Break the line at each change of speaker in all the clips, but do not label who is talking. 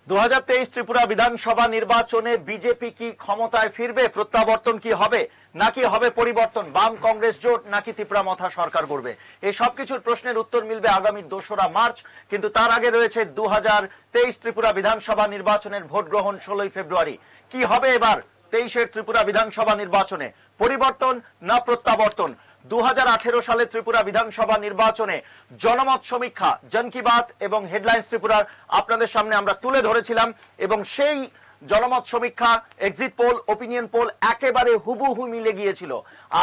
2023 ত্রিপুরা বিধানসভা নির্বাচনে বিজেপি কি ক্ষমতায় ফিরবে, প্রত্যাবর্তন কি হবে, নাকি হবে পরিবর্তন, বাম কংগ্রেস জোট নাকি ত্রিপুরা মথা সরকার গড়বে? এই সবকিছুর প্রশ্নের উত্তর মিলবে আগামী 2রা মার্চ। কিন্তু তার আগে রয়েছে 2023 ত্রিপুরা বিধানসভা নির্বাচনের ভোট গ্রহণ 16ই ফেব্রুয়ারি। কি হবে এবার 23-এর ত্রিপুরা বিধানসভা নির্বাচনে? পরিবর্তন না প্রত্যাবর্তন? 2018 সালে ত্রিপুরা বিধানসভা নির্বাচনে জনমত সমীক্ষা, জন কি বাত এবং হেডলাইন্স ত্রিপুরার আপনাদের সামনে আমরা তুলে ধরেছিলাম, এবং সেই জনমত সমীক্ষা, এক্সিট পোল, ওপিনিয়ন পোল একেবারে হুবহু মিলে গিয়েছিল।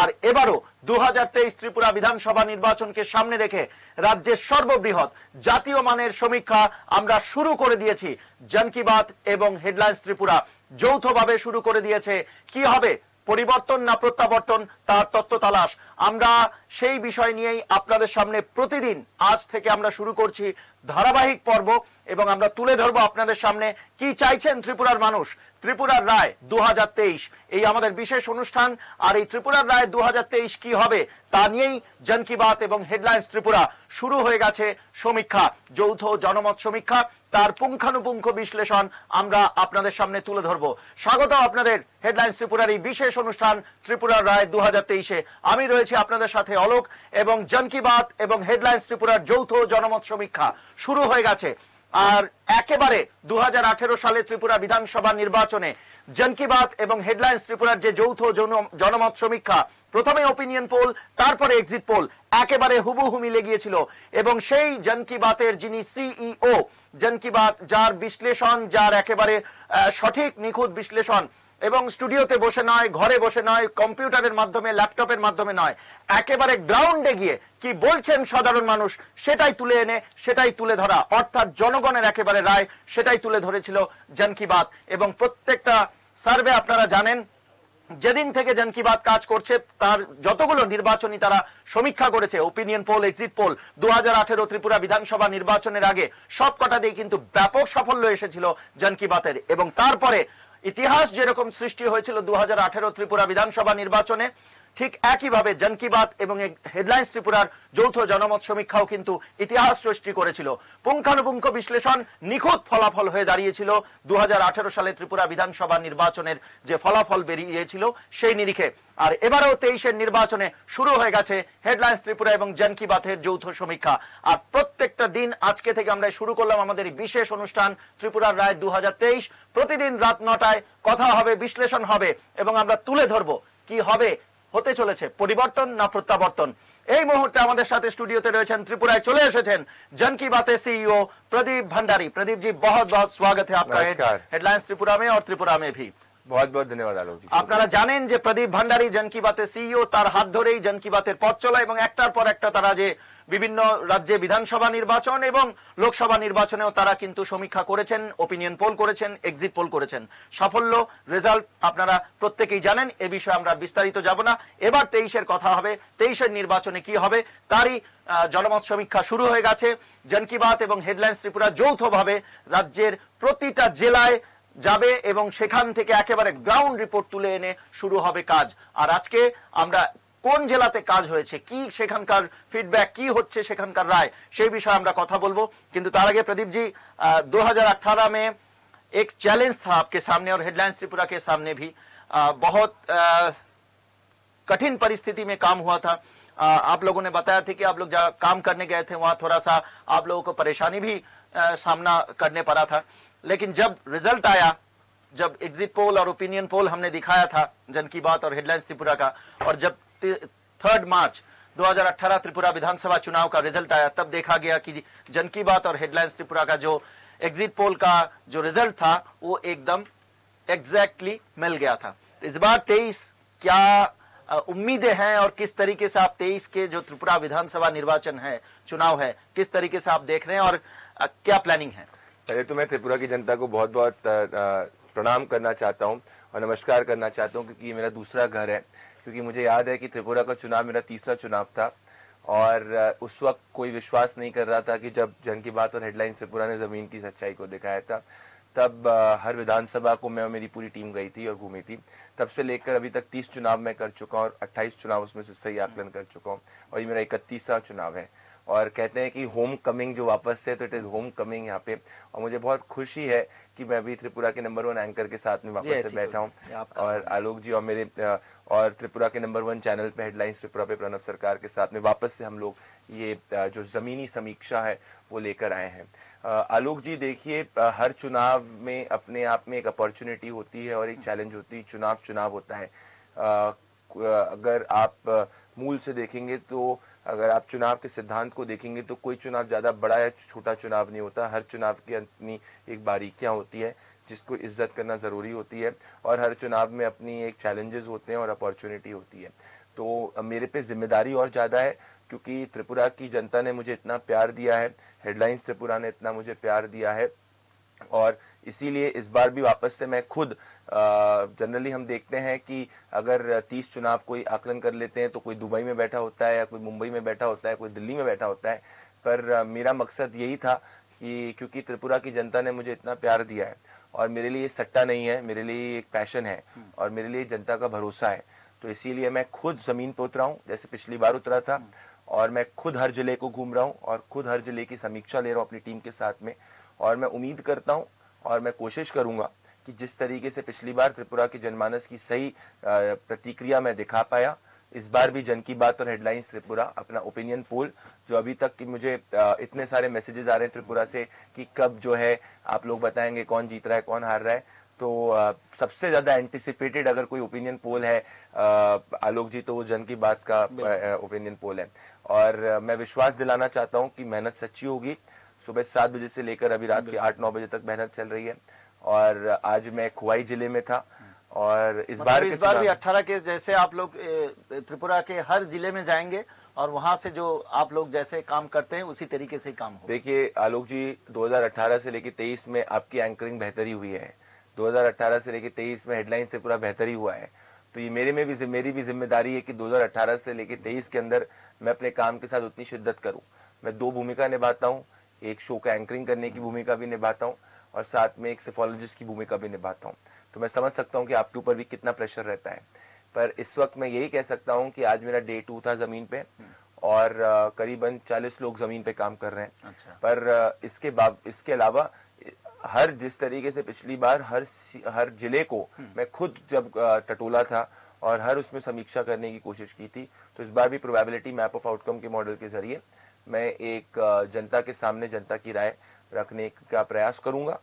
আর এবারও 2023 ত্রিপুরা বিধানসভা নির্বাচনকে সামনে রেখে রাজ্যের সর্ববৃহৎ জাতীয় মানের সমীক্ষা আমরা শুরু করে দিয়েছি। জন কি বাত এবং হেডলাইন্স ত্রিপুরা যৌথভাবে শুরু করে দিয়েছে। কি হবে, পরিবর্তন না প্রত্যাবর্তন, তার তত্ত্ব তালাশ। আমরা সেই বিষয় নিয়েই আপনাদের সামনে প্রতিদিন আজ থেকে আমরা শুরু করছি ধারাবাহিক পর্ব, এবং আমরা তুলে ধরবো আপনাদের সামনে কি চাইছেন ত্রিপুরার মানুষ। ত্রিপুরার রায় 2023 এই আমাদের বিশেষ অনুষ্ঠান। আর এই ত্রিপুরার রায় 2023 কি হবে তা নিয়েই জন কি বাত এবং হেডলাইন্স ত্রিপুরা শুরু হয়ে গেছে সমীক্ষা, যৌথ জনমত সমীক্ষা। তার পুঙ্খানুপুঙ্খ বিশ্লেষণ আমরা আপনাদের সামনে তুলে ধরবো। স্বাগত আপনাদের হেডলাইন্স ত্রিপুরার এই বিশেষ অনুষ্ঠান ত্রিপুরার রায় 2023-এ। আমি রয়েছি আপনাদের সাথে অলোক, এবং জন কি বাত এবং হেডলাইন্স ত্রিপুরার যৌথ জনমত সমীক্ষা শুরু হয়ে গেছে। আর একেবারে 2018 সালে ত্রিপুরা বিধানসভা নির্বাচনে জন কি বাত এবং হেডলাইন্স ত্রিপুরার যে যৌথ জনমত সমীক্ষা, প্রথমে ওপিনিয়ন পোল, তারপরে এক্সিট পোল একেবারে হুবহু মিলে গিয়েছিল। এবং সেই জন কি বাতের যিনি সিইও, জন কি বাত যার বিশ্লেষণ, যার একেবারে সঠিক নিখুঁত বিশ্লেষণ, এবং স্টুডিওতে বসে নয়, ঘরে বসে নয়, কম্পিউটারের মাধ্যমে, ল্যাপটপের মাধ্যমে নয়, একেবারে গ্রাউন্ডে গিয়ে কি বলছেন সাধারণ মানুষ সেটাই তুলে এনে সেটাই তুলে ধরা, অর্থাৎ জনগণের একেবারে রায় সেটাই তুলে ধরেছিল জন কি বাত। এবং প্রত্যেকটা সার্ভে আপনারা জানেন, যেদিন থেকে জন কি বাত কাজ করছে তার যতগুলো নির্বাচনী তারা সমীক্ষা করেছে, opinion pole, exit pole, 2018 Tripura বিধানসভা নির্বাচনের আগে সবকটাতেই কিন্তু ব্যাপক সাফল্য এসেছিল জন কি বাতের। এবং তারপরে ইতিহাস যেরকম সৃষ্টি হয়েছিল 2018 ত্রিপুরা বিধানসভা নির্বাচনে, ঠিক একইভাবে জন কি বাত এবং হেডলাইন্স ত্রিপুরার যৌথ জনমত সমীক্ষাও কিন্তু ইতিহাস সৃষ্টি করেছিল। পুঙ্খানুপুঙ্খ বিশ্লেষণ, নিখুঁত ফলাফল হয়ে দাঁড়িয়েছিল 2018 সালে ত্রিপুরা বিধানসভা নির্বাচনের যে ফলাফল বেরিয়েছিল সেই নিরিখে। আর এবারেও 23-এর নির্বাচনে শুরু হয়ে গেছে হেডলাইন্স ত্রিপুরা এবং জন কি বাতের যৌথ সমীক্ষা। আর প্রত্যেকটা দিন আজকে থেকে আমরা শুরু করলাম আমাদের এই বিশেষ অনুষ্ঠান ত্রিপুরার রায় 2023। প্রতিদিন রাত 9টায় কথা হবে, বিশ্লেষণ হবে, এবং আমরা তুলে ধরবো কি হবে, হতে চলেছে পরিবর্তন না প্রত্যাবর্তন। এই মুহূর্তে আমাদের সাথে স্টুডিওতে রয়েছেন, ত্রিপুরায় চলে এসেছেন জন কি बातें सीईओ प्रदीप भंडारी। प्रदीप जी, बहुत बहुत स्वागत है आपका हेडलाइंस त्रिपुरा में और त्रिपुरा में भी।
बहुत बहुत धन्यवाद आलोक जी।
আপনারা জানেন যে প্রদীপ ভান্ডারী জন কি বাতের সিইও, তার হাত ধরেই জন কি বাতের পথ চলা, এবং একটার পর একটা তারা যে বিভিন্ন রাজ্যে বিধানসভা নির্বাচন এবং লোকসভা নির্বাচনেও তারা কিন্তু সমীক্ষা করেছেন, ওপিনিয়ন পোল করেছেন, এক্সিট পোল করেছেন। সাফল্য, রেজাল্ট আপনারা প্রত্যেকেই জানেন, এ বিষয়ে আমরা বিস্তারিত যাব না। এবার 23-এর কথা হবে, 23-এর নির্বাচনে কি হবে তারই জনমত সমীক্ষা শুরু হয়ে গেছে। জন কি বাত এবং হেডলাইন্স ত্রিপুরা যৌথভাবে রাজ্যের প্রতিটা জেলায় যাবে এবং সেখান থেকে একেবারে গ্রাউন্ড রিপোর্ট তুলে এনে শুরু হবে কাজ। আর আজকে আমরা কোন জেলাতে কাজ হয়েছে, কি সেখানকার ফিডব্যাক, কি হচ্ছে সেখানকার রায়, সেই বিষয়ে আমরা কথা বলবো। কিন্তু তার আগে प्रदीप जी, 2018 में एक चैलेंज था आपके सामने और हेडलाइंस त्रिपुरा के सामने भी बहुत कठिन परिस्थिति में काम हुआ था। आप लोगों ने बताया था कि आप लोग जहाँ काम करने गए थे वहां थोड़ा सा आप लोगों को परेशानी भी सामना करने पड़ा था। लेकिन जब रिजल्ट आया, जब एग्जिट पोल और ओपिनियन पोल हमने दिखाया था জন কি बात और हेडलाइंस त्रिपुरा का, और जब 3 मार्च 2018 त्रिपुरा विधानसभा चुनाव का रिजल्ट आया, तब देखा गया कि জন কি बात और हेडलाइंस त्रिपुरा का जो एग्जिट पोल का जो रिजल्ट था वो एकदम एग्जैक्टली मिल गया था। इस बार 23 क्या उम्मीदें हैं, और किस तरीके से आप 23 के जो त्रिपुरा विधानसभा निर्वाचन है, चुनाव है, किस तरीके से आप देख रहे हैं और क्या प्लानिंग है?
पहले तो मैं त्रिपुरा की जनता को बहुत बहुत प्रणाम करना चाहता हूं और नमस्कार करना चाहता हूं, क्योंकि ये मेरा दूसरा घर है। क्योंकि मुझे याद है कि त्रिपुरा का चुनाव मेरा तीसरा चुनाव था, और उस वक्त कोई विश्वास नहीं कर रहा था कि जब জন কি बात और हेडलाइंस त्रिपुरा ने जमीन की सच्चाई को दिखाया था, तब हर विधानसभा को मैं और मेरी पूरी टीम गई थी और घूमी थी। तब से लेकर अभी तक 30 चुनाव मैं कर चुका हूं और 28 चुनाव उसमें से सही आकलन कर चुका हूं, और ये मेरा 31वां चुनाव है। और कहते हैं कि होम कमिंग जो वापस से, तो इट इज होम कमिंग यहाँ पे। और मुझे बहुत खुशी है कि मैं अभी त्रिपुरा के नंबर 1 एंकर के साथ में वापस से बैठा हूँ, और आलोक जी और मेरे और त्रिपुरा के नंबर 1 चैनल पे हेडलाइंस त्रिपुरा पे प्रणब सरकार के साथ में वापस से हम लोग ये जो जमीनी समीक्षा है वो लेकर आए हैं। आलोक जी देखिए, हर चुनाव में अपने आप में एक अपॉर्चुनिटी होती है और एक चैलेंज होती है। चुनाव होता है। अगर आप मूल से देखेंगे तो, अगर आप चुनाव के सिद्धांत को देखेंगे तो कोई चुनाव ज्यादा बड़ा या छोटा चुनाव नहीं होता। हर चुनाव की अपनी एक बारीकियां होती है जिसको इज्जत करना जरूरी होती है, और हर चुनाव में अपनी एक चैलेंजेस होते हैं और अपॉर्चुनिटी होती है। तो मेरे पे जिम्मेदारी और ज्यादा है, क्योंकि त्रिपुरा की जनता ने मुझे इतना प्यार दिया है, हेडलाइंस त्रिपुरा ने इतना मुझे प्यार दिया है, और इसीलिए इस बार भी वापस से मैं खुद, जनरली हम देखते हैं कि अगर 30 चुनाव कोई आकलन कर लेते हैं तो कोई दुबई में बैठा होता है, या कोई मुंबई में बैठा होता है, कोई दिल्ली में बैठा होता है। पर मेरा मकसद यही था कि क्योंकि त्रिपुरा की जनता ने मुझे इतना प्यार दिया है, और मेरे लिए सट्टा नहीं है, मेरे लिए एक पैशन है, और मेरे लिए जनता का भरोसा है, तो इसीलिए मैं खुद जमीन पर उतरा हूं, जैसे पिछली बार उतरा था, और मैं खुद हर जिले को घूम रहा हूं और खुद हर जिले की समीक्षा ले रहा हूं अपनी टीम के साथ में। और मैं उम्मीद करता हूं और मैं कोशिश करूंगा कि जिस तरीके से पिछली बार त्रिपुरा के जनमानस की सही प्रतिक्रिया मैं दिखा पाया, इस बार भी जन की बात और हेडलाइंस त्रिपुरा अपना ओपिनियन पोल, जो अभी तक कि मुझे इतने सारे मैसेजेस आ रहे हैं त्रिपुरा से कि कब जो है आप लोग बताएंगे कौन जीत रहा है कौन हार रहा है, तो सबसे ज्यादा एंटिसिपेटेड अगर कोई ओपिनियन पोल है आलोक जी, तो वो जन की बात का ओपिनियन पोल है। और मैं विश्वास दिलाना चाहता हूं कि मेहनत सच्ची होगी। सुबह 7 बजे से लेकर अभी रात के 8-9 बजे तक मेहनत चल रही है, और आज मैं खुवाई जिले में था, और इस बार
भी 18 के जैसे आप लोग त्रिपुरा के हर जिले में जाएंगे, और वहां से जो आप लोग जैसे काम करते हैं उसी तरीके से काम हो।
देखिए आलोक जी, 2018 से लेकर 23 में आपकी एंकरिंग बेहतरी हुई है, 2018 से लेकर 23 में हेडलाइंस त्रिपुरा बेहतरी हुआ है, तो ये मेरी भी जिम्मेदारी है कि 2018 से लेकर 23 के अंदर मैं अपने काम के साथ उतनी शिद्दत करूं। मैं 2 भूमिका निभाता हूं, एक शो का एंकरिंग करने की भूमिका भी निभाता हूं, और साथ में एक सेफोलॉजिस्ट की भूमिका भी निभाता हूं। तो मैं समझ सकता हूं कि आपके ऊपर भी कितना प्रेशर रहता है, पर इस वक्त मैं यही कह सकता हूं कि आज मेरा डे 2 था जमीन पे, और करीबन 40 लोग जमीन पे काम कर रहे हैं।
अच्छा।
पर इसके अलावा हर जिस तरीके से पिछली बार हर जिले को मैं खुद जब टटोला था और हर उसमें समीक्षा करने की कोशिश की थी, तो इस बार भी प्रोबेबिलिटी मैप ऑफ आउटकम के मॉडल के जरिए मैं एक जनता के सामने जनता की राय रखने का प्रयास करूंगा।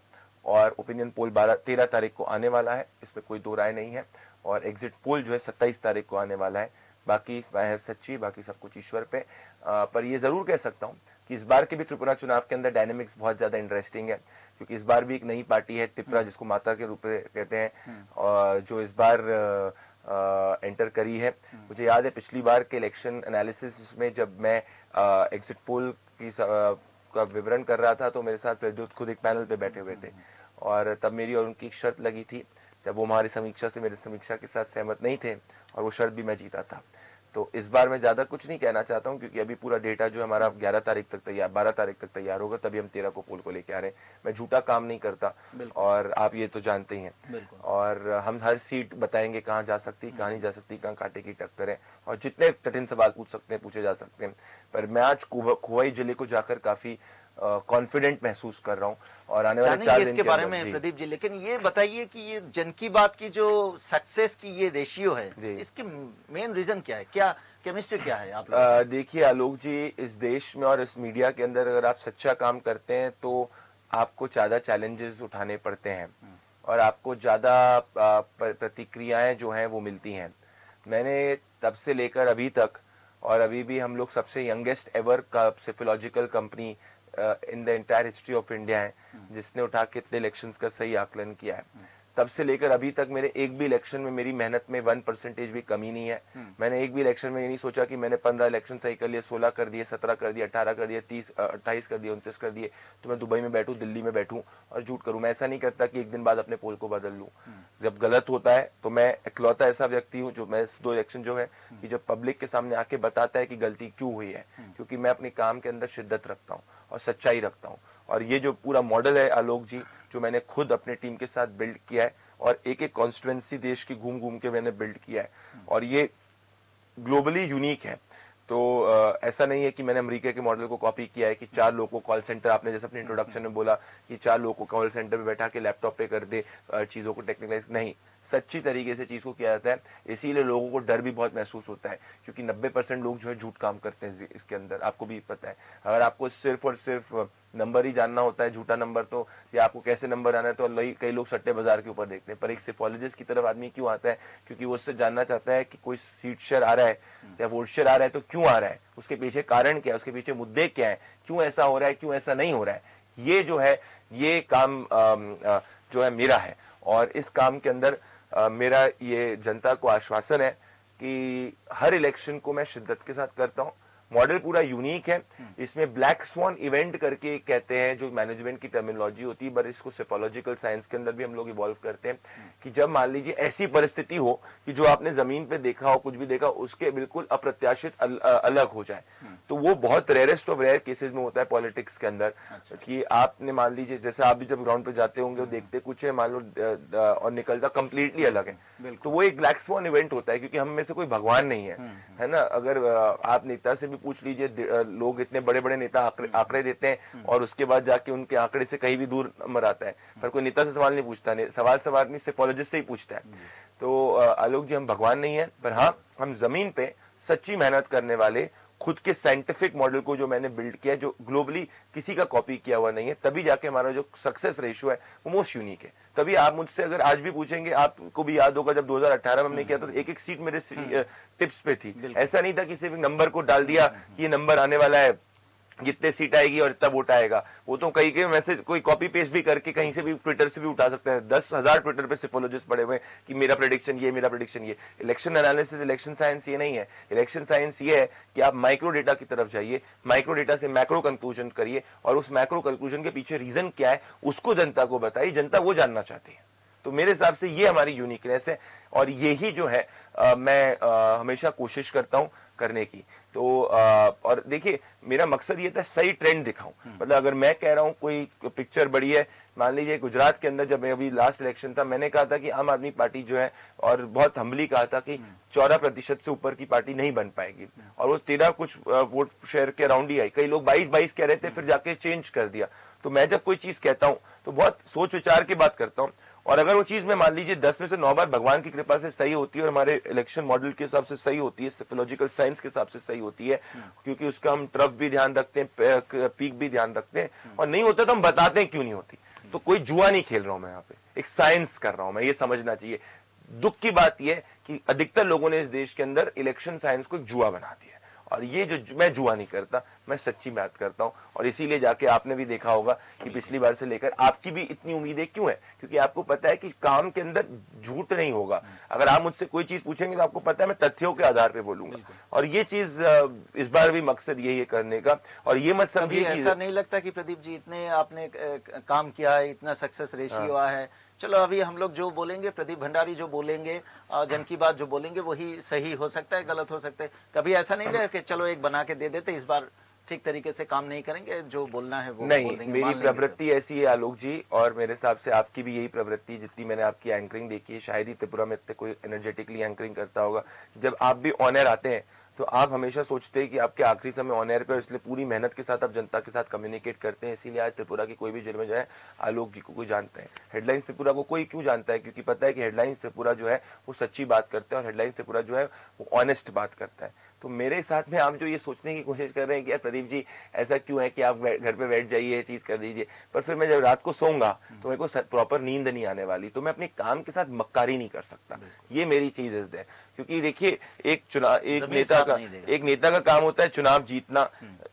और ओपिनियन पोल 13 तारीख को आने वाला है, इसमें कोई दो राय नहीं है, और एग्जिट पोल जो है 27 तारीख को आने वाला है। बाकी है सच्ची, बाकी सब कुछ ईश्वर पे। पर ये जरूर कह सकता हूं कि इस बार के भी त्रिपुरा चुनाव के अंदर डायनेमिक्स बहुत ज्यादा इंटरेस्टिंग है, क्योंकि इस बार भी एक नई पार्टी है त्रिपुरा, जिसको माता के रूप में कहते हैं, और जो इस बार एंटर करी है। मुझे याद है पिछली बार के इलेक्शन एनालिसिस में जब मैं एग्जिट पोल की का विवरण कर रहा था, तो मेरे साथ प्रद्युत खुद एक पैनल पे बैठे हुए थे, और तब मेरी और उनकी एक शर्त लगी थी, जब वो हमारी समीक्षा से मेरी समीक्षा के साथ सहमत नहीं थे, और वो शर्त भी मैं जीता था। तो इस बार मैं ज्यादा कुछ नहीं कहना चाहता हूं, क्योंकि अभी पूरा डेटा जो हमारा 11 तारीख तक तैयार, 12 तारीख तक तैयार होगा, तभी हम 13 को पोल को लेके आ रहे हैं। मैं झूठा काम नहीं करता, और आप ये तो जानते ही हैं। और हम हर सीट बताएंगे कहां जा सकती, कहां नहीं जा सकती, कहां कांटे की टक्कर है, और जितने कठिन सवाल पूछ सकते हैं पूछे जा सकते हैं। पर मैं आज खुवाई जिले को जाकर काफी कॉन्फिडेंट महसूस कर रहा हूं, और आने वाले 4 दिन
के बारे में प्रदीप जी, लेकिन ये बताइए कि ये जन की बात की जो सक्सेस की ये रेशियो है, इसके मेन रीजन क्या है, क्या केमिस्ट्री क्या है आप लोग?
देखिए आलोक जी, इस देश में और इस मीडिया के अंदर अगर आप सच्चा काम करते हैं तो आपको ज्यादा चैलेंजेस उठाने पड़ते हैं, और आपको ज्यादा प्रतिक्रियाएं जो हैं वो मिलती हैं। मैंने तब से लेकर अभी तक, और अभी भी हम लोग सबसे यंगेस्ट एवर का psephological company in the entire history of India है, जिसने उठा के इतने इलेक्शंस का सही आकलन किया है। तब से लेकर अभी तक मेरे एक भी इलेक्शन में मेरी मेहनत में 1% भी कमी नहीं है। मैंने एक भी इलेक्शन में ये नहीं सोचा कि मैंने 15 इलेक्शन सही कर लिए, 16 कर दिए, 17 कर दिए, 18 कर दिए, 30, 28 कर दिए, 29 कर दिए, तो मैं दुबई में बैठूं, दिल्ली में बैठूं और झूठ करूं। मैं ऐसा नहीं करता कि एक दिन बाद अपने पोल को बदल लूं। जब गलत होता है तो मैं इकलौता ऐसा व्यक्ति हूं जो, मैं 2 इलेक्शन जो है कि जब पब्लिक के सामने आके बताता है कि गलती क्यों हुई है, क्योंकि मैं अपने काम के अंदर शिद्दत रखता हूं और सच्चाई रखता हूं। और ये जो पूरा मॉडल है आलोक जी, जो मैंने खुद अपने टीम के साथ बिल्ड किया है, और एक एक कॉन्स्टिट्यूएंसी देश की घूम घूम के मैंने बिल्ड किया है, और ये ग्लोबली यूनिक है। तो ऐसा नहीं है कि मैंने अमेरिका के मॉडल को कॉपी किया है कि 4 लोगों को कॉल सेंटर, आपने जैसे अपने इंट्रोडक्शन में बोला कि 4 लोगों को कॉल सेंटर में बैठा के लैपटॉप पे कर दे चीजों को टेक्निकलाइज, नहीं, सच्ची तरीके से चीज को किया जाता है। इसीलिए लोगों को डर भी बहुत महसूस होता है, क्योंकि 90% लोग जो है झूठ काम करते हैं इसके अंदर, आपको भी पता है। अगर आपको सिर्फ और सिर्फ नंबर ही जानना होता है, झूठा नंबर, तो या आपको कैसे नंबर आना है, तो कई लोग सट्टे बाजार के ऊपर देखते हैं। पर एक सेफोलॉजिस्ट की तरफ आदमी क्यों आता है? क्योंकि वो उससे जानना चाहता है कि कोई सीट शेयर आ रहा है या वोट शेयर आ रहा है तो क्यों आ रहा है, उसके पीछे कारण क्या है, उसके पीछे मुद्दे क्या है, क्यों ऐसा हो रहा है, क्यों ऐसा नहीं हो रहा है। ये जो है, ये काम जो है मेरा है, और इस काम के अंदर मेरा ये जनता को आश्वासन है कि हर इलेक्शन को मैं शिद्दत के साथ करता हूं। मॉडल पूरा यूनिक है, इसमें ब्लैक स्वॉन इवेंट करके कहते हैं, जो मैनेजमेंट की टर्मिनोलॉजी होती है, पर इसको सेफोलॉजिकल साइंस के अंदर भी हम लोग इवॉल्व करते हैं कि जब मान लीजिए ऐसी परिस्थिति हो कि जो आपने जमीन पे देखा हो, कुछ भी देखा, उसके बिल्कुल अप्रत्याशित अलग हो जाए, तो वो बहुत रेयरेस्ट ऑफ रेयर केसेस में होता है पॉलिटिक्स के अंदर। कि आपने मान लीजिए, जैसे आप भी जब ग्राउंड पे जाते होंगे, देखते कुछ है मान लो और निकलता कंप्लीटली अलग है, तो वो एक ब्लैक स्वॉन इवेंट होता है, क्योंकि हम में से कोई भगवान नहीं है ना। अगर आप नेता से भी पूछ लीजिए, लोग इतने बड़े बड़े नेता आंकड़े देते हैं और उसके बाद जाके उनके आंकड़े से कहीं भी दूर नंबर आता है, पर कोई नेता से सवाल नहीं पूछता, सवाल आदमी सेफोलॉजिस्ट से ही पूछता है। तो आलोक जी, हम भगवान नहीं है, पर हाँ, हम जमीन पे सच्ची मेहनत करने वाले, खुद के साइंटिफिक मॉडल को जो मैंने बिल्ड किया है, जो ग्लोबली किसी का कॉपी किया हुआ नहीं है, तभी जाके हमारा जो सक्सेस रेशियो है वो मोस्ट यूनिक है। तभी आप मुझसे अगर आज भी पूछेंगे, आपको भी याद होगा जब 2018 में हमने किया तो एक सीट मेरे टिप्स पे थी। ऐसा नहीं था कि सिर्फ नंबर को डाल दिया कि ये नंबर आने वाला है, जितने सीट आएगी और इतना वोट आएगा। वो तो कहीं के मैसेज कोई कॉपी पेस्ट भी करके कहीं से भी, ट्विटर से भी उठा सकते हैं। 10,000 ट्विटर पे सेफोलॉजिस्ट पड़े हुए कि मेरा प्रेडिक्शन ये, मेरा प्रेडिक्शन ये। इलेक्शन एनालिसिस, इलेक्शन साइंस ये नहीं है। इलेक्शन साइंस ये है कि आप माइक्रो डेटा की तरफ जाइए, माइक्रो डेटा से मैक्रो कंक्लूजन करिए, और उस मैक्रो कंक्लूजन के पीछे रीजन क्या है उसको जनता को बताइए, जनता वो जानना चाहती है। तो मेरे हिसाब से ये हमारी यूनिकनेस है, और यही जो है मैं हमेशा कोशिश करता हूं करने की। तो और देखिए, मेरा मकसद ये था सही ट्रेंड दिखाऊं। मतलब अगर मैं कह रहा हूं कोई पिक्चर बड़ी है, मान लीजिए गुजरात के अंदर जब अभी लास्ट इलेक्शन था, मैंने कहा था कि आम आदमी पार्टी जो है, और बहुत हम्बली कहा था कि 14% से ऊपर की पार्टी नहीं बन पाएगी, और वो 13 कुछ वोट शेयर के अराउंड ही आई। कई लोग 22 कह रहे थे, फिर जाके चेंज कर दिया। तो मैं जब कोई चीज कहता हूं तो बहुत सोच विचार की बात करता हूं, और अगर वो चीज में मान लीजिए 10 में से 9 बार भगवान की कृपा से सही होती है, और हमारे इलेक्शन मॉडल के हिसाब से सही होती है, सेफोलॉजिकल साइंस के हिसाब से सही होती है, क्योंकि उसका हम ट्रफ भी ध्यान रखते हैं, पीक भी ध्यान रखते हैं, और नहीं होता तो हम बताते हैं क्यों नहीं होती। तो कोई जुआ नहीं खेल रहा हूं मैं यहाँ पे, एक साइंस कर रहा हूं मैं, ये समझना चाहिए। दुख की बात यह कि अधिकतर लोगों ने इस देश के अंदर इलेक्शन साइंस को एक जुआ बना दिया, और ये जो मैं जुआ नहीं करता, मैं सच्ची बात करता हूं। और इसीलिए जाके आपने भी देखा होगा कि पिछली बार से लेकर आपकी भी इतनी उम्मीदें क्यों है, क्योंकि आपको पता है कि काम के अंदर झूठ नहीं होगा। अगर आप मुझसे कोई चीज पूछेंगे तो आपको पता है मैं तथ्यों के आधार पे बोलूंगा, और ये चीज इस बार भी मकसद यही है करने का। और ये मत समझिए,
ऐसा नहीं लगता कि प्रदीप जी, इतने आपने काम किया है, इतना सक्सेस रेशियो आया है, चलो अभी हम लोग जो बोलेंगे, प्रदीप भंडारी जो बोलेंगे, जन की बात जो बोलेंगे वही सही हो सकता है, गलत हो सकता है। कभी ऐसा नहीं लगा कि चलो एक बना के दे देते, इस बार ठीक तरीके से काम नहीं करेंगे, जो बोलना है वो
नहीं
बोल देंगे?
मेरी प्रवृत्ति ऐसी है आलोक जी, और मेरे हिसाब से आपकी भी यही प्रवृत्ति, जितनी मैंने आपकी एंकरिंग देखी है, शायद ही त्रिपुरा में इतने कोई एनर्जेटिकली एंकरिंग करता होगा। जब आप भी ऑन एयर आते हैं तो आप हमेशा सोचते हैं कि आपके आखिरी समय ऑन एयर पे, इसलिए पूरी मेहनत के साथ आप जनता के साथ कम्युनिकेट करते हैं। इसीलिए आज त्रिपुरा की कोई भी जेल में जाए, आलोक जी को कोई जानता है। हेडलाइंस त्रिपुरा को कोई क्यों जानता है? क्योंकि पता है कि हेडलाइंस त्रिपुरा जो है वो सच्ची बात करते हैं, और हेडलाइंस त्रिपुरा जो है वो ऑनेस्ट बात करता है। तो मेरे साथ में आप जो ये सोचने की कोशिश कर रहे हैं कि यार प्रदीप जी ऐसा क्यों है कि आप घर पे बैठ जाइए, ये चीज कर दीजिए, पर फिर मैं जब रात को सोऊंगा तो मेरे को प्रॉपर नींद नहीं आने वाली, तो मैं अपने काम के साथ मक्कारी नहीं कर सकता। ये मेरी चीज है, क्योंकि देखिए एक नेता का काम होता है चुनाव जीतना,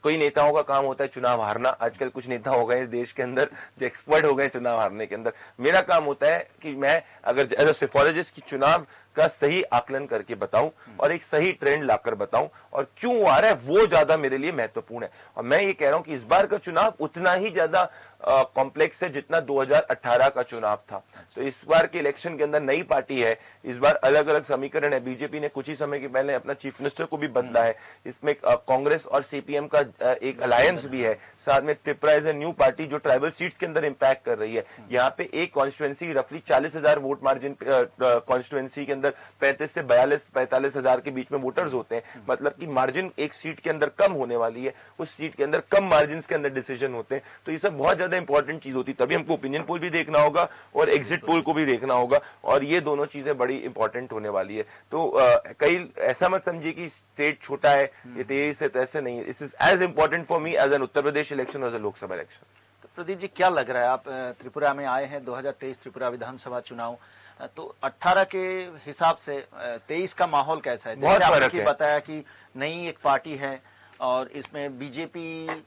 कोई नेताओं का काम होता है चुनाव हारना। आजकल कुछ नेता हो गए इस देश के अंदर जो एक्सपर्ट हो गए चुनाव हारने के अंदर। मेरा काम होता है कि मैं अगर एज अ सेफोलॉजिस्ट की चुनाव का सही आकलन करके बताऊं, और एक सही ट्रेंड लाकर बताऊं, और क्यों आ रहा है वो ज्यादा मेरे लिए महत्वपूर्ण है। और मैं ये कह रहा हूं कि इस बार का चुनाव उतना ही ज्यादा कॉम्प्लेक्स है जितना 2018 का चुनाव था। तो इस बार के इलेक्शन के अंदर नई पार्टी है, इस बार अलग अलग समीकरण है। बीजेपी ने कुछ ही समय के पहले अपना चीफ मिनिस्टर को भी बदला है, इसमें कांग्रेस और सीपीएम का एक अलायंस भी है, साथ में Tripura is a new party जो ट्राइबल सीट्स के अंदर इंपैक्ट कर रही है। यहाँ पे एक कॉन्स्टिट्यूएंसी रफली 40,000 वोट मार्जिन कॉन्स्टिट्यूएंसी के अंदर अंदर 35 से 42-45 हजार के बीच में वोटर्स होते हैं, मतलब कि मार्जिन एक सीट के अंदर कम होने वाली है, उस सीट के अंदर कम मार्जिन के अंदर डिसीजन होते हैं। तो ये सब बहुत ज्यादा इंपॉर्टेंट चीज होती है, तभी हमको ओपिनियन पोल भी देखना होगा और एग्जिट पोल को भी देखना होगा, और ये दोनों चीजें बड़ी इंपॉर्टेंट होने वाली है। तो कई ऐसा मत समझिए कि स्टेट छोटा है, ये 23 है, तो ऐसे नहीं है। This is as important for me as an Uttar Pradesh election, as a Lok Sabha election.
तो प्रदीप जी, क्या लग रहा है, आप त्रिपुरा में आए हैं, 2023 त्रिपुरा विधानसभा चुनाव, तो 18 के हिसाब से 23 का माहौल कैसा है?
बहुत
जैसे
फर्क है।
बताया कि नई एक पार्टी है और इसमें बीजेपी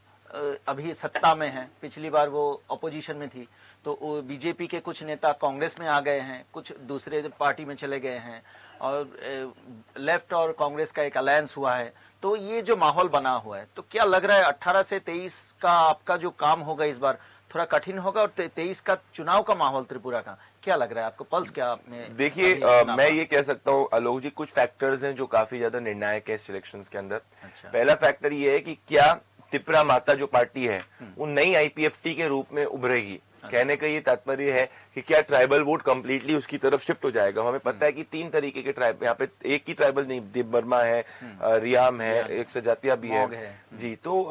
अभी सत्ता में है, पिछली बार वो अपोजिशन में थी, तो बीजेपी के कुछ नेता कांग्रेस में आ गए हैं, कुछ दूसरे पार्टी में चले गए हैं, और लेफ्ट और कांग्रेस का एक अलायंस हुआ है। तो ये जो माहौल बना हुआ है, तो क्या लग रहा है 18 से 23 का आपका जो काम होगा इस बार थोड़ा कठिन होगा, और 23 का चुनाव का माहौल त्रिपुरा का क्या लग रहा है आपको? पल्स क्या आपने?
देखिए, मैं ये कह सकता हूँ आलोक जी, कुछ फैक्टर्स हैं जो काफी ज्यादा निर्णायक है इस इलेक्शंस के अंदर।
अच्छा।
पहला फैक्टर ये है कि क्या त्रिपुरा माता जो पार्टी है वो नई आईपीएफटी के रूप में उभरेगी। कहने का ये तात्पर्य है कि क्या ट्राइबल वोट कंप्लीटली उसकी तरफ शिफ्ट हो जाएगा। हमें पता है कि 3 तरीके के ट्राइब, यहाँ पे एक ही ट्राइबल नहीं, देव बर्मा है, रियाम है, एक सजातिया भी है जी। तो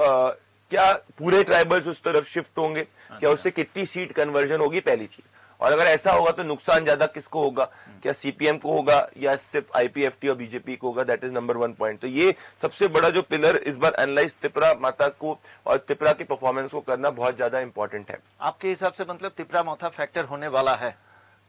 क्या पूरे ट्राइबल्स उस तरफ शिफ्ट होंगे? क्या उससे कितनी सीट कन्वर्जन होगी, पहली चीज। और अगर ऐसा होगा तो नुकसान ज्यादा किसको होगा? क्या सीपीएम को होगा या सिर्फ आईपीएफटी और बीजेपी को होगा? That is number 1 point. तो ये सबसे बड़ा जो पिलर इस बार एनालाइज त्रिपुरा माता को और त्रिपुरा की परफॉर्मेंस को करना बहुत ज्यादा इंपॉर्टेंट है।
आपके हिसाब से मतलब त्रिपुरा माता फैक्टर होने वाला है?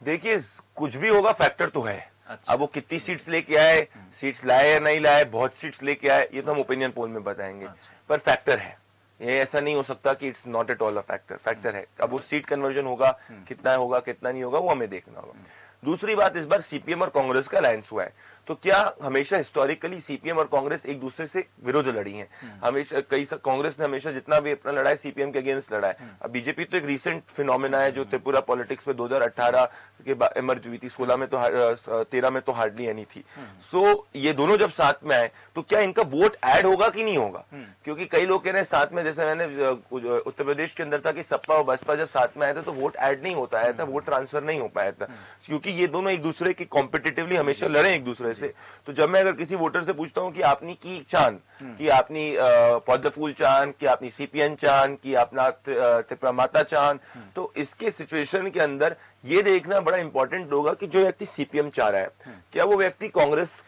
देखिए, कुछ भी होगा, फैक्टर तो है।
अच्छा।
अब वो कितनी सीट्स लेके आए, सीट्स लाए या नहीं लाए, बहुत सीट्स लेके आए, ये तो हम ओपिनियन पोल में बताएंगे।
अच्छा।
पर फैक्टर है, ये ऐसा नहीं हो सकता कि it's not at all a factor. Factor है। अब वो सीट कन्वर्जन होगा, कितना होगा कितना नहीं होगा, वो हमें देखना होगा। दूसरी बात, इस बार सीपीएम और कांग्रेस का अलायंस हुआ है, तो क्या हमेशा हिस्टोरिकली सीपीएम और कांग्रेस एक दूसरे से विरोध लड़ी हैं? हमेशा कांग्रेस ने हमेशा जितना भी अपना लड़ा है सीपीएम के अगेंस्ट लड़ा है। अब बीजेपी तो एक रीसेंट फिनोमेना है जो त्रिपुरा पॉलिटिक्स में 2018 के बाद इमर्ज हुई थी। 16 में तो 13 में तो हार्डली एनी थी। सो ये दोनों जब साथ में आए तो क्या इनका वोट ऐड होगा कि नहीं होगा? क्योंकि कई लोग कह रहे हैं साथ में, जैसे मैंने उत्तर प्रदेश के अंदर था कि सपा और बसपा जब साथ में आए थे तो वोट ऐड नहीं होता आया था, वोट ट्रांसफर नहीं हो पाया था, क्योंकि ये दोनों एक दूसरे की कॉम्पिटिटिवली हमेशा लड़े एक दूसरे से। तो जब मैं अगर किसी वोटर से पूछता हूं कि आपने की चांद, कि आपने पद्म फूल चांद, कि आपने सीपीएन चांद, कि अपना त्रिपुरा माता चांद, तो इसके सिचुएशन के अंदर ये देखना बड़ा इंपॉर्टेंट होगा कि जो व्यक्ति सीपीएम चाह रहा है, क्या वो व्यक्ति कांग्रेस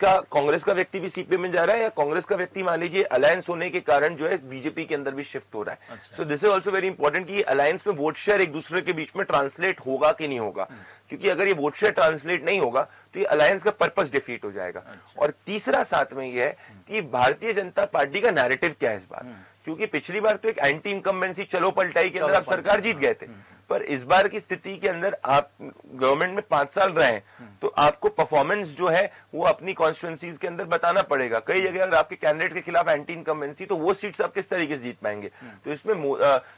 का व्यक्ति भी सीपीएम में जा रहा है, या कांग्रेस का व्यक्ति मान लीजिए अलायंस होने के कारण जो है बीजेपी के अंदर भी शिफ्ट हो रहा है। So this is also very important कि अलायंस में वोट शेयर एक दूसरे के बीच में ट्रांसलेट होगा कि नहीं होगा, क्योंकि अगर ये वोट शेयर ट्रांसलेट नहीं होगा तो ये अलायंस का पर्पस डिफीट हो जाएगा। और तीसरा साथ में ये है कि भारतीय जनता पार्टी का नैरेटिव क्या है इस बार, क्योंकि पिछली बार तो एक एंटी इनकम्बेंसी चलो पलटाई के अंदर आप सरकार जीत गए थे, पर इस बार की स्थिति के अंदर आप गवर्नमेंट में 5 साल रहे हैं, तो आपको परफॉर्मेंस जो है वो अपनी कॉन्स्टिट्यूंसीज के अंदर बताना पड़ेगा। कई जगह अगर आपके कैंडिडेट के खिलाफ एंटी इनकम्बेंसी, तो वो सीट्स आप किस तरीके से जीत पाएंगे? तो इसमें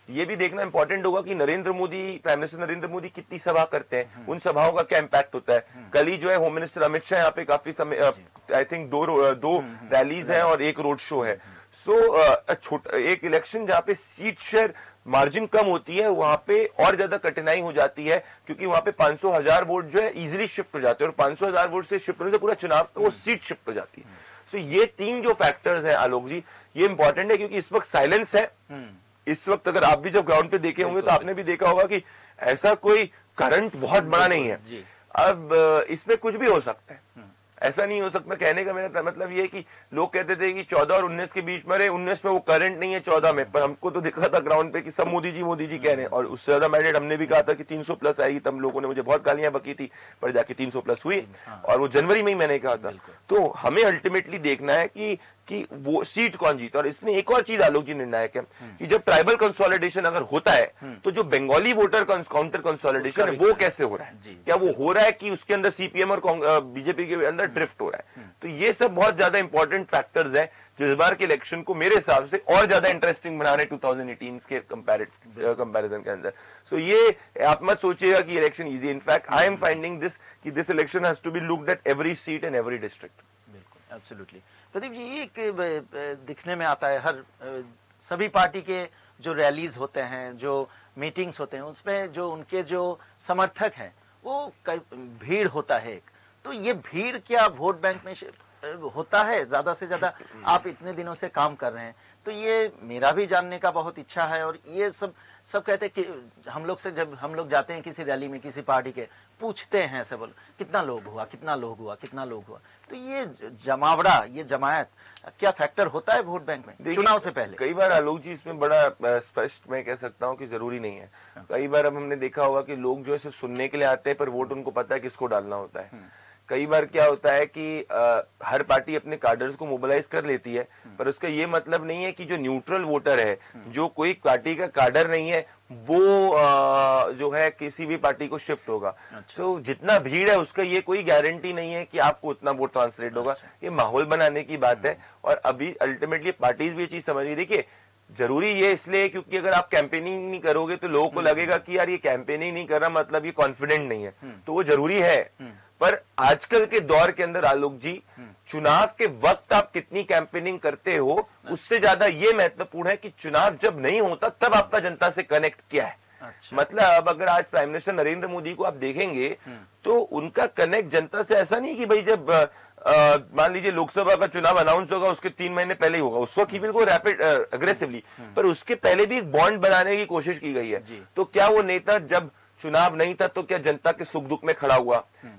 ये भी देखना इंपॉर्टेंट होगा कि प्राइम मिनिस्टर नरेंद्र मोदी कितनी सभा करते हैं, उन सभाओं का क्या इंपैक्ट होता है। कल ही जो है होम मिनिस्टर अमित शाह यहाँ पे काफी समय, आई थिंक 2 रैलीज हैं और 1 रोड शो है। सो एक इलेक्शन जहां पे सीट शेयर मार्जिन कम होती है, वहां पे और ज्यादा कठिनाई हो जाती है, क्योंकि वहां पे 500,000 वोट जो है इजीली शिफ्ट हो जाते हैं, और 500,000 वोट से शिफ्ट होने से पूरा चुनाव का वो सीट शिफ्ट हो जाती है। सो ये 3 जो फैक्टर्स हैं आलोक जी, ये इंपॉर्टेंट है, क्योंकि इस वक्त साइलेंस है। इस वक्त अगर आप भी जब ग्राउंड पे देखे होंगे तो आपने भी देखा होगा कि ऐसा कोई करंट बहुत बड़ा नहीं है। अब इसमें कुछ भी हो सकता है, ऐसा नहीं हो सकता। कहने का मेरा मतलब ये है कि लोग कहते थे कि 14 और 19 के बीच में, अरे 19 में वो करंट नहीं है 14 में, पर हमको तो दिखा था ग्राउंड पे कि सब मोदी जी कह रहे हैं, और उससे ज्यादा मैंडेट हमने भी कहा था कि 300 प्लस आएगी, तब लोगों ने मुझे बहुत गालियां बकी थी, पर जाके 300 प्लस हुई, और वो जनवरी में ही मैंने कहा था। तो हमें अल्टीमेटली देखना है कि वो सीट कौन जीता। और इसमें एक और चीज आलोक जी निर्णायक है कि जब ट्राइबल कंसोलिडेशन अगर होता है तो जो बंगाली वोटर काउंटर कंसोलिडेशन है वो कैसे हो रहा है, क्या वो हो रहा है कि उसके अंदर सीपीएम और बीजेपी के अंदर ड्रिफ्ट हो रहा है। तो ये सब बहुत ज्यादा इंपॉर्टेंट फैक्टर्स हैं जो इस बार के इलेक्शन को मेरे हिसाब से और ज्यादा इंटरेस्टिंग बना रहे 2018 के कंपैरिजन के अंदर। सो ये आप मत सोचिएगा कि election easy, in fact I am finding this कि this election has to be looked at every seat and every district.
बिल्कुल, एब्सोल्युटली। प्रदीप जी, ये एक दिखने में आता है हर सभी पार्टी के जो रैलीज होते हैं, जो मीटिंग्स होते हैं, उसमें जो उनके जो समर्थक हैं वो भीड़ होता है एक, तो ये भीड़ क्या वोट बैंक में होता है ज्यादा से ज्यादा? आप इतने दिनों से काम कर रहे हैं, तो ये मेरा भी जानने का बहुत इच्छा है। और ये सब कहते हैं कि हम लोग से, जब हम लोग जाते हैं किसी रैली में किसी पार्टी के, पूछते हैं ऐसे बोल कितना लोग हुआ, कितना लोग हुआ, कितना लोग हुआ। तो ये जमावड़ा, ये जमायत क्या फैक्टर होता है वोट बैंक में चुनाव से पहले?
कई बार आलोक जी इसमें बड़ा स्पष्ट मैं कह सकता हूं कि जरूरी नहीं है। कई बार अब हमने देखा होगा कि लोग जो है सिर्फ सुनने के लिए आते हैं, पर वोट उनको पता है किसको डालना होता है। कई बार क्या होता है कि हर पार्टी अपने कार्डर्स को मोबिलाइज कर लेती है, पर उसका ये मतलब नहीं है कि जो न्यूट्रल वोटर है, जो कोई पार्टी का कार्डर नहीं है, वो जो है किसी भी पार्टी को शिफ्ट होगा।
अच्छा।
तो जितना भीड़ है उसका ये कोई गारंटी नहीं है कि आपको उतना वोट ट्रांसलेट होगा।
अच्छा।
ये माहौल बनाने की बात है, और अभी अल्टीमेटली पार्टीज भी ये चीज समझ रही। देखिए, जरूरी ये इसलिए क्योंकि अगर आप कैंपेनिंग नहीं करोगे तो लोगों को लगेगा कि यार ये कैंपेनिंग नहीं कर रहा, मतलब ये कॉन्फिडेंट नहीं है, तो वो जरूरी है। पर आजकल के दौर के अंदर आलोक जी, चुनाव के वक्त आप कितनी कैंपेनिंग करते हो उससे ज्यादा ये महत्वपूर्ण है कि चुनाव जब नहीं होता तब आपका जनता से कनेक्ट क्या है।
अच्छा।
मतलब अगर आज प्राइम मिनिस्टर नरेंद्र मोदी को आप देखेंगे तो उनका कनेक्ट जनता से ऐसा नहीं कि भाई जब मान लीजिए लोकसभा का चुनाव अनाउंस होगा उसके 3 महीने पहले ही होगा, उस वक्त ही बिल्कुल रैपिड अग्रेसिवली, पर उसके पहले भी एक बॉन्ड बनाने की कोशिश की गई है। तो क्या वो नेता जब चुनाव नहीं था तो क्या जनता के सुख दुख में खड़ा हुआ?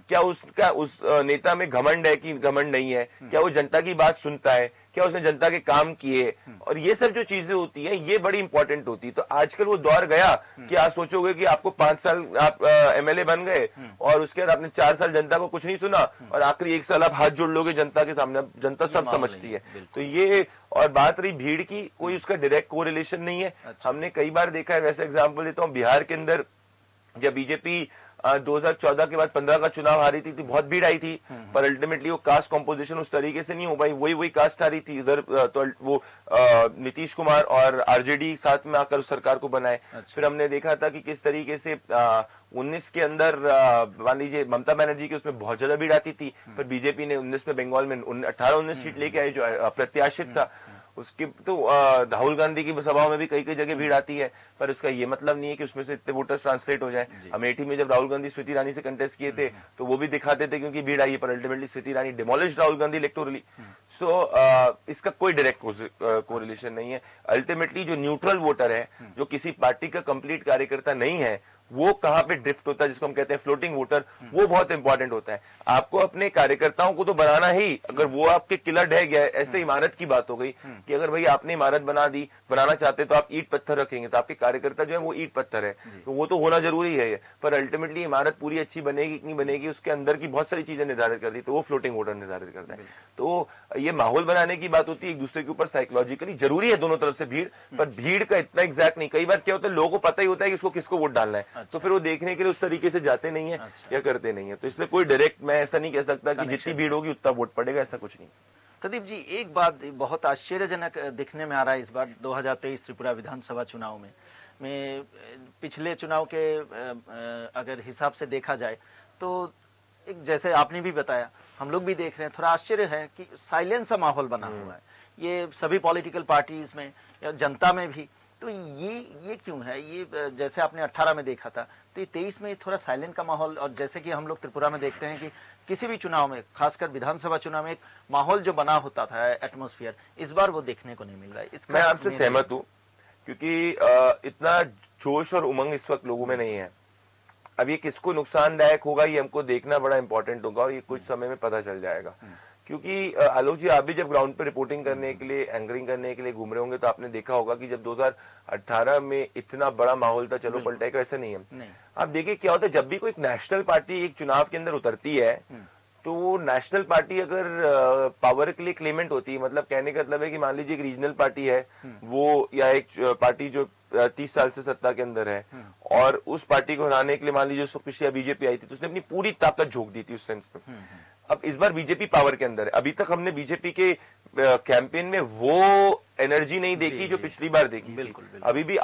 क्या उस नेता में घमंड है कि घमंड नहीं है? क्या वो जनता की बात सुनता है? क्या उसने जनता के काम किए? और ये सब जो चीजें होती हैं ये बड़ी इंपॉर्टेंट होती है। तो आजकल वो दौर गया कि आप सोचोगे कि आपको 5 साल आप एमएलए बन गए और उसके बाद आपने 4 साल जनता को कुछ नहीं सुना और आखिरी 1 साल आप हाथ जोड़ लोगे जनता के सामने। जनता सब समझती है। तो ये, और बात रही भीड़ की, कोई उसका डायरेक्ट कोरिलेशन नहीं है। हमने कई बार देखा है, वैसे एग्जाम्पल देता हूं, बिहार के अंदर जब बीजेपी 2014 के बाद 15 का चुनाव हारी थी तो बहुत भीड़ आई थी, पर अल्टीमेटली वो कास्ट कॉम्पोजिशन उस तरीके से नहीं हो पाई, वही कास्ट आ रही थी इधर। तो वो नीतीश कुमार और आरजेडी साथ में आकर उस सरकार को बनाए। फिर हमने देखा था कि किस तरीके से 19 के अंदर मान लीजिए ममता बनर्जी की उसमें बहुत ज्यादा भीड़ आती थी, पर बीजेपी ने 19 में बंगाल में 18-19 सीट लेके आए जो अप्रत्याशित था। उसके तो राहुल गांधी की सभाओं में भी कई जगह भीड़ आती है, पर उसका ये मतलब नहीं है कि उसमें से इतने वोटर्स ट्रांसलेट हो जाए। अमेठी में जब राहुल गांधी स्मृति ईरानी से कंटेस्ट किए थे तो वो भी दिखाते थे क्योंकि भीड़ आई है, पर ultimately Smriti Irani demolished Rahul Gandhi electorally. सो इसका कोई डायरेक्ट कोरिलेशन नहीं है। अल्टीमेटली जो न्यूट्रल वोटर है, जो किसी पार्टी का कंप्लीट कार्यकर्ता नहीं है, वो कहां पे ड्रिफ्ट होता है, जिसको हम कहते हैं फ्लोटिंग वोटर, वो बहुत इंपॉर्टेंट होता है। आपको अपने कार्यकर्ताओं को तो बनाना ही, अगर वो आपके किला ढह गया है, ऐसे इमारत की बात हो गई कि अगर भाई आपने इमारत बनाना चाहते तो आप ईंट पत्थर रखेंगे, तो आपके कार्यकर्ता जो है वो ईंट पत्थर है, तो वो तो होना जरूरी है। पर अल्टीमेटली इमारत पूरी अच्छी बनेगी कि नहीं बनेगी, उसके अंदर की बहुत सारी चीजें निर्धारित करती है, तो वो फ्लोटिंग वोटर निर्धारित करता है। तो ये माहौल बनाने की बात होती है, एक दूसरे के ऊपर साइकोलॉजिकली जरूरी है दोनों तरफ से भीड़, पर भीड़ का इतना एग्जैक्ट नहीं। कई बार क्या होता है, लोगों को पता ही होता है कि इसको किसको वोट डालना है, तो फिर वो देखने के लिए उस तरीके से जाते नहीं है या करते नहीं है। तो इसलिए कोई डायरेक्ट मैं ऐसा नहीं कह सकता कि जितनी भीड़ होगी उतना वोट पड़ेगा, ऐसा कुछ नहीं।
प्रदीप जी, एक बात बहुत आश्चर्यजनक दिखने में आ रहा है इस बार 2023 त्रिपुरा विधानसभा चुनाव में पिछले चुनाव के अगर हिसाब से देखा जाए तो एक, जैसे आपने भी बताया, हम लोग भी देख रहे हैं, थोड़ा आश्चर्य है कि साइलेंस सा माहौल बना हुआ है ये सभी पॉलिटिकल पार्टीज में या जनता में भी। तो ये क्यों है? ये जैसे आपने 18 में देखा था, तो ये 23 में थोड़ा साइलेंट का माहौल, और जैसे कि हम लोग त्रिपुरा में देखते हैं कि किसी भी चुनाव में, खासकर विधानसभा चुनाव में, एक माहौल जो बना होता था, एटमॉस्फेयर, इस बार वो देखने को नहीं मिल रहा है।
मैं आपसे सहमत हूं, क्योंकि इतना जोश और उमंग इस वक्त लोगों में नहीं है। अब ये किसको नुकसानदायक होगा ये हमको देखना बड़ा इंपॉर्टेंट होगा, और ये कुछ समय में पता चल जाएगा। क्योंकि आलोक जी, आप भी जब ग्राउंड पे रिपोर्टिंग करने के लिए, एंकरिंग करने के लिए घूम रहे होंगे तो आपने देखा होगा कि जब 2018 में इतना बड़ा माहौल था, चलो पलटाएगा, ऐसा नहीं है। आप देखिए क्या होता है, जब भी कोई नेशनल पार्टी एक चुनाव के अंदर उतरती है तो वो नेशनल पार्टी अगर पावर के लिए क्लेमेंट होती है, मतलब कहने का मतलब है कि मान लीजिए एक रीजनल पार्टी है वो, या एक पार्टी जो 30 साल से सत्ता के अंदर है, और उस पार्टी को हराने के लिए मान लीजिए उसको पिछले बीजेपी आई थी तो उसने अपनी पूरी ताकत झोंक दी थी उस सेंस में। अब इस बार बीजेपी पावर के अंदर है। अभी तक हमने बीजेपी के कैंपेन में वो एनर्जी नहीं देखी जो पिछली बार देखी थी। अभी भी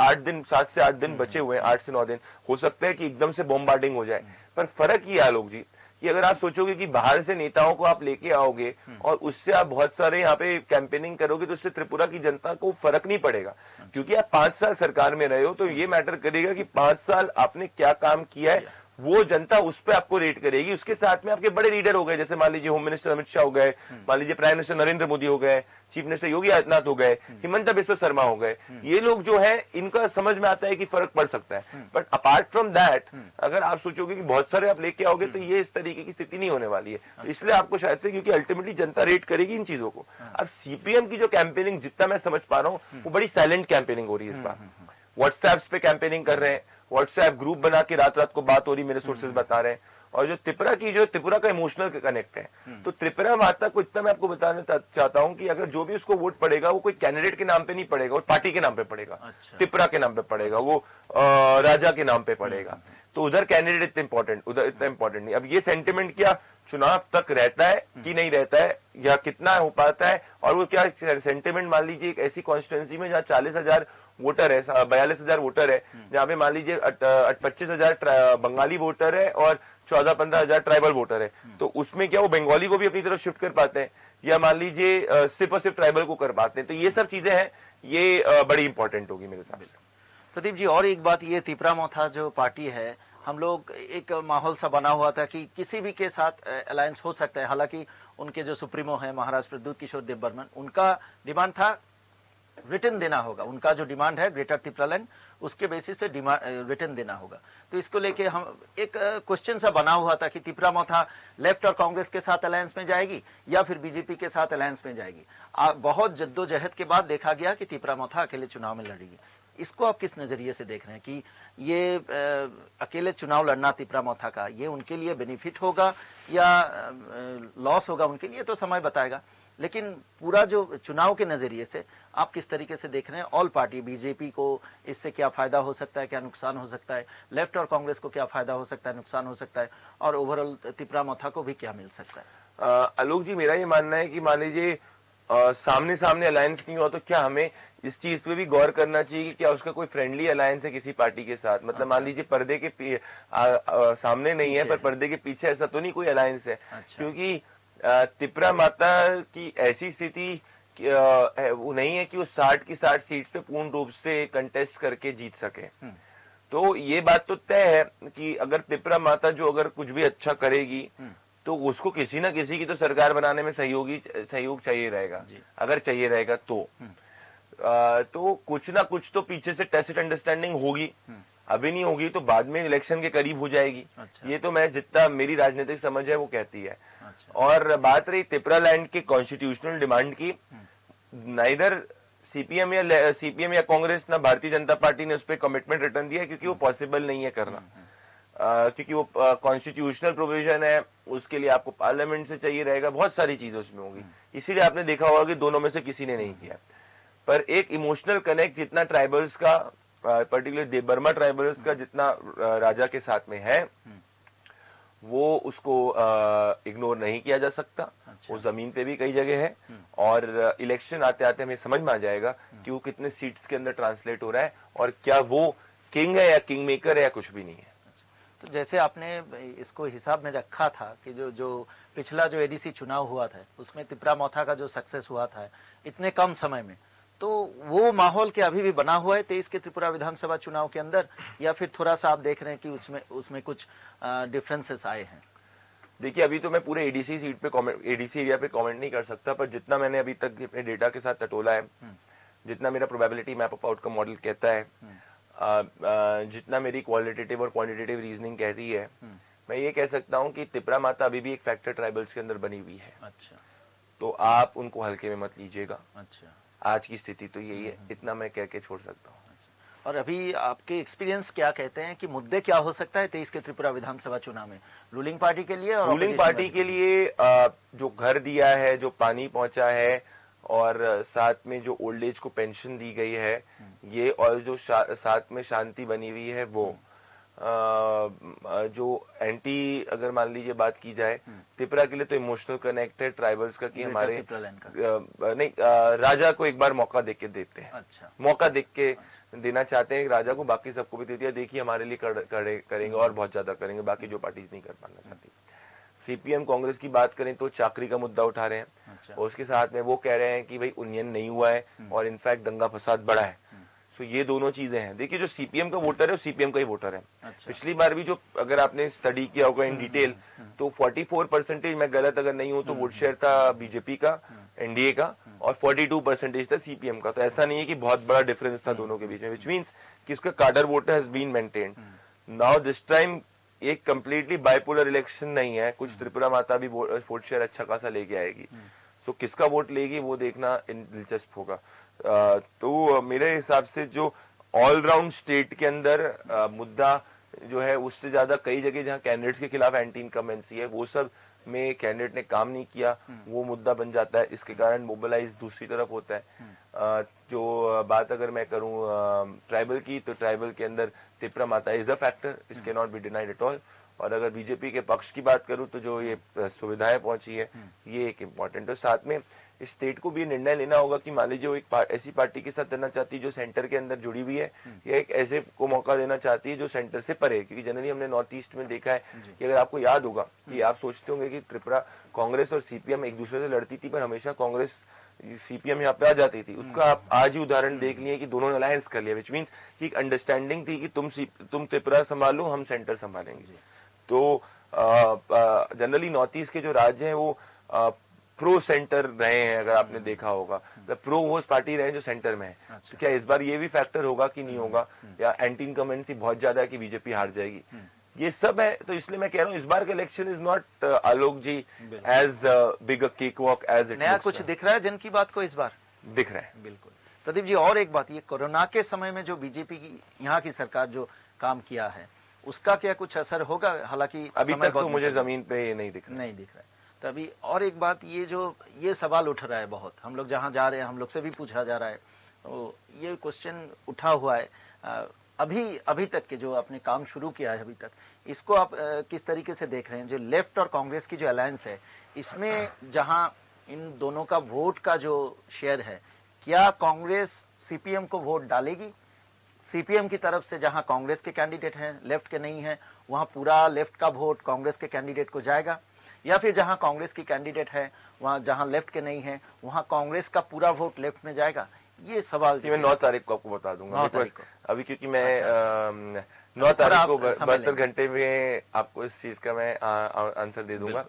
7 से 8 दिन बचे हुए हैं, 8 से 9 दिन। हो सकता है कि एकदम से बॉम्बार्डिंग हो जाए, पर फर्क ये आलोक जी कि अगर आप सोचोगे कि बाहर से नेताओं को आप लेके आओगे और उससे आप बहुत सारे यहाँ पे कैंपेनिंग करोगे, तो उससे त्रिपुरा की जनता को फर्क नहीं पड़ेगा। क्योंकि आप 5 साल सरकार में रहे हो, तो ये मैटर करेगा कि 5 साल आपने क्या काम किया है, वो जनता उस पर आपको रेट करेगी। उसके साथ में आपके बड़े लीडर हो गए, जैसे मान लीजिए होम मिनिस्टर अमित शाह हो गए, मान लीजिए प्राइम मिनिस्टर नरेंद्र मोदी हो गए, चीफ मिनिस्टर योगी आदित्यनाथ हो गए, हिमंता बिस्वा शर्मा हो गए। ये लोग जो है इनका समझ में आता है कि फर्क पड़ सकता है। बट अपार्ट फ्रॉम दैट अगर आप सोचोगे कि बहुत सारे आप लेके आओगे तो ये इस तरीके की स्थिति नहीं होने वाली है। तो इसलिए आपको शायद से, क्योंकि अल्टीमेटली जनता रेट करेगी इन चीजों को। अब सीपीएम की जो कैंपेनिंग जितना मैं समझ पा रहा हूं वो बड़ी साइलेंट कैंपेनिंग हो रही है इस बार। व्हाट्सएप पे कैंपेनिंग कर रहे हैं, व्हाट्सएप ग्रुप बना के रात रात को बात हो रही, मेरे सोर्सेज बता रहे हैं। और जो त्रिपुरा का इमोशनल कनेक्ट है, तो त्रिपुरा माता को इतना मैं आपको बताना चाहता हूं कि अगर जो भी उसको वोट पड़ेगा वो कोई कैंडिडेट के नाम पे नहीं पड़ेगा, वो पार्टी के नाम पे पड़ेगा।
अच्छा।
त्रिपुरा के नाम पे पड़ेगा, वो राजा के नाम पे पड़ेगा। तो उधर कैंडिडेट इतना इंपॉर्टेंट नहीं। अब ये सेंटिमेंट क्या चुनाव तक रहता है कि नहीं रहता है, या कितना हो पाता है, और वो क्या सेंटिमेंट, मान लीजिए एक ऐसी कॉन्स्टिट्यूंसी में जहां 40,000 वोटर है, 42,000 वोटर है, जहां पे मान लीजिए 25,000 बंगाली वोटर है और 14-15,000 ट्राइबल वोटर है। तो उसमें क्या वो बंगाली को भी अपनी तरफ शिफ्ट कर पाते हैं, या मान लीजिए सिर्फ और सिर्फ ट्राइबल को कर पाते हैं। तो ये सब चीजें हैं, ये बड़ी इंपॉर्टेंट होगी मेरे हिसाब से।
प्रदीप जी, और एक बात, ये तिपरा मोथा जो पार्टी है, हम लोग एक माहौल सा बना हुआ था कि किसी भी के साथ अलायंस हो सकता है। हालांकि उनके जो सुप्रीमो है महाराज प्रद्युत किशोर देवबर्मन, उनका डिमांड था रिटर्न देना होगा। उनका जो डिमांड है ग्रेटर त्रिपुरालैंड, उसके बेसिस पे रिटर्न देना होगा। तो इसको लेके हम एक क्वेश्चन सा बना हुआ था कि तिपरा मोथा लेफ्ट और कांग्रेस के साथ अलायंस में जाएगी या फिर बीजेपी के साथ अलायंस में जाएगी। बहुत जद्दोजहद के बाद देखा गया कि तिपरा मोथा अकेले चुनाव में लड़ेगी। इसको आप किस नजरिए से देख रहे हैं कि ये अकेले चुनाव लड़ना तिपरा मोथा का, ये उनके लिए बेनिफिट होगा या लॉस होगा, उनके लिए तो समय बताएगा। लेकिन पूरा जो चुनाव के नजरिए से आप किस तरीके से देख रहे हैं? ऑल पार्टी बीजेपी को इससे क्या फायदा हो सकता है, क्या नुकसान हो सकता है? लेफ्ट और कांग्रेस को क्या फायदा हो सकता है, नुकसान हो सकता है? और ओवरऑल तिपरा मोथा को भी क्या मिल सकता है?
आलोक जी, मेरा ये मानना है कि मान लीजिए सामने सामने अलायंस नहीं हुआ तो क्या हमें इस चीज पे भी गौर करना चाहिए कि क्या उसका कोई फ्रेंडली अलायंस है किसी पार्टी के साथ। मतलब मान लीजिए पर्दे के सामने नहीं है, पर पर्दे के पीछे ऐसा तो नहीं कोई अलायंस है। क्योंकि तिपरा माता की ऐसी स्थिति वो नहीं है कि वो 60 की 60 सीट पे पूर्ण रूप से कंटेस्ट करके जीत सके। तो ये बात तो तय है कि अगर तिपरा माता जो अगर कुछ भी अच्छा करेगी तो उसको किसी ना किसी की तो सरकार बनाने में सहयोग चाहिए रहेगा। अगर चाहिए रहेगा तो कुछ ना कुछ तो पीछे से टैसिट अंडरस्टैंडिंग होगी। अभी नहीं होगी तो बाद में इलेक्शन के करीब हो जाएगी। ये तो मैं जितना मेरी राजनीतिक समझ है वो कहती है। और बात रही त्रिपुरा लैंड के कॉन्स्टिट्यूशनल डिमांड की, नाइदर सीपीएम या कांग्रेस ना भारतीय जनता पार्टी ने उस पर कमिटमेंट रिटर्न दिया, क्योंकि वो पॉसिबल नहीं है करना। क्योंकि वो कॉन्स्टिट्यूशनल प्रोविजन है, उसके लिए आपको पार्लियामेंट से चाहिए रहेगा, बहुत सारी चीजें उसमें होगी। इसीलिए आपने देखा होगा कि दोनों में से किसी ने नहीं किया। पर एक इमोशनल कनेक्ट जितना ट्राइबल्स का, पर्टिकुलर देवबर्मा ट्राइबल्स का जितना राजा के साथ में है, वो उसको इग्नोर नहीं किया जा सकता। वो जमीन पे भी कई जगह है, और इलेक्शन आते आते हमें समझ में आ जाएगा कि वो कितने सीट्स के अंदर ट्रांसलेट हो रहा है, और क्या वो किंग है या किंग मेकर है या कुछ भी नहीं है।
तो जैसे आपने इसको हिसाब में रखा था कि जो पिछला जो एडीसी चुनाव हुआ था उसमें तिपरा मोथा का जो सक्सेस हुआ था इतने कम समय में, तो वो माहौल क्या अभी भी बना हुआ है 23 के त्रिपुरा विधानसभा चुनाव के अंदर, या फिर थोड़ा सा आप देख रहे हैं कि उसमें कुछ डिफरेंसेस आए हैं?
देखिए, अभी तो मैं पूरे एडीसी सीट पे एडीसी एरिया पे कमेंट नहीं कर सकता, पर जितना मैंने अभी तक अपने डेटा के साथ टटोला है, जितना मेरा probability map of outcome model कहता है, जितना मेरी क्वालिटेटिव और क्वांटिटेटिव रीजनिंग कहती है, मैं ये कह सकता हूं कि तिपरा माता अभी भी एक फैक्टर ट्राइबल्स के अंदर बनी हुई है।
अच्छा,
तो आप उनको हल्के में मत लीजिएगा।
अच्छा,
आज की स्थिति तो यही है, इतना मैं कह के छोड़ सकता हूँ।
और अभी आपके एक्सपीरियंस क्या कहते हैं कि मुद्दे क्या हो सकता है 23 के त्रिपुरा विधानसभा चुनाव में रूलिंग पार्टी के लिए? और
रूलिंग पार्टी के लिए जो घर दिया है, जो पानी पहुंचा है, और साथ में जो ओल्ड एज को पेंशन दी गई है, ये, और जो साथ में शांति बनी हुई है, वो जो एंटी, अगर मान लीजिए बात की जाए, त्रिपुरा के लिए तो इमोशनल कनेक्ट है ट्राइबल्स का कि हमारे नहीं, राजा को एक बार मौका देख के देते हैं।
अच्छा,
मौका देख के देना चाहते हैं राजा को, बाकी सबको भी दे दिया, देखिए हमारे लिए करेंगे और बहुत ज्यादा करेंगे, बाकी जो पार्टीज नहीं कर पाना चाहती। सीपीएम कांग्रेस की बात करें तो चाकरी का मुद्दा उठा रहे हैं। और उसके साथ में वो कह रहे हैं कि भाई यूनियन नहीं हुआ है और इनफैक्ट दंगा फसाद बढ़ा है। सो ये दोनों चीजें हैं। देखिए जो सीपीएम का वोटर है वो सीपीएम का ही वोटर है।
अच्छा।
पिछली बार भी जो अगर आपने स्टडी किया होगा इन डिटेल तो 44%, मैं गलत अगर नहीं हूं तो वोट शेयर था बीजेपी का, एनडीए का, और 42% था सीपीएम का। तो ऐसा नहीं है कि बहुत बड़ा डिफरेंस था दोनों के बीच में, विच मीन्स कि इसका cadre voter has been maintained. Now this time एक कंप्लीटली बाइपोलर इलेक्शन नहीं है, कुछ त्रिपुरा माता भी वोट शेयर अच्छा खासा लेके आएगी। तो किसका वोट लेगी वो देखना दिलचस्प होगा। तो मेरे हिसाब से जो ऑलराउंड स्टेट के अंदर मुद्दा जो है उससे ज्यादा कई जगह जहां कैंडिडेट्स के खिलाफ एंटी इनकमेंसी है वो सब में कैंडिडेट ने काम नहीं किया, वो मुद्दा बन जाता है। इसके कारण मोबिलाइज दूसरी तरफ होता है। जो बात अगर मैं करूं ट्राइबल की, तो ट्राइबल के अंदर त्रिपुरा माता इज अ फैक्टर, इस can not be denied at all. और अगर बीजेपी के पक्ष की बात करूं तो जो ये सुविधाएं पहुंची है ये एक इम्पॉर्टेंट है। साथ में इस स्टेट को भी निर्णय लेना होगा कि मान लीजिए वो एक ऐसी पार्टी के साथ रहना चाहती है जो सेंटर के अंदर जुड़ी हुई है, या एक ऐसे को मौका देना चाहती है जो सेंटर से परे। क्योंकि जनरली हमने नॉर्थ ईस्ट में देखा है कि अगर आपको याद होगा कि आप सोचते होंगे कि त्रिपुरा कांग्रेस और सीपीएम एक दूसरे से लड़ती थी, पर हमेशा कांग्रेस सीपीएम यहाँ पे आ जाती थी। उसका आप आज ही उदाहरण देख लिए कि दोनों ने अलायंस कर लिया, विच मीन्स कि एक अंडरस्टैंडिंग थी कि तुम त्रिपुरा संभालो, हम सेंटर संभालेंगे। तो जनरली नॉर्थ ईस्ट के जो राज्य हैं वो प्रो सेंटर रहे हैं, अगर आपने देखा होगा, प्रो वो पार्टी रहे जो सेंटर में है।
अच्छा।
तो क्या इस बार ये भी फैक्टर होगा कि नहीं होगा, या एंटी इनकमेंसी बहुत ज्यादा है कि बीजेपी हार जाएगी, ये सब है। तो इसलिए मैं कह रहा हूँ इस बार का election is not Alok ji as big a cake walk as it.
नया कुछ दिख रहा है जन की बात को इस बार?
दिख रहा है
बिल्कुल। प्रदीप जी, और एक बात, ये कोरोना के समय में जो बीजेपी की यहाँ की सरकार जो काम किया है उसका क्या कुछ असर होगा? हालांकि
अभी तक तो मुझे जमीन पे ये नहीं दिख रहा है।
तो अभी और एक बात, ये सवाल उठ रहा है बहुत, हम लोग जहां जा रहे हैं हम लोग से भी पूछा जा रहा है, तो ये क्वेश्चन उठा हुआ है अभी तक के जो आपने काम शुरू किया है अभी तक, इसको आप किस तरीके से देख रहे हैं? जो लेफ्ट और कांग्रेस की जो अलायंस है, इसमें जहां इन दोनों का वोट का जो शेयर है, क्या कांग्रेस सीपीएम को वोट डालेगी? सीपीएम की तरफ से जहां कांग्रेस के कैंडिडेट हैं, लेफ्ट के नहीं हैं, वहां पूरा लेफ्ट का वोट कांग्रेस के कैंडिडेट को जाएगा, या फिर जहां कांग्रेस की कैंडिडेट है वहां जहां लेफ्ट के नहीं है वहां कांग्रेस का पूरा वोट लेफ्ट में जाएगा? ये सवाल
मैं 9 तारीख को आपको बता दूंगा।
9 तारीख को
अभी क्योंकि मैं 9 तारीख को 72 घंटे में आपको इस चीज का मैं आंसर दे दूंगा,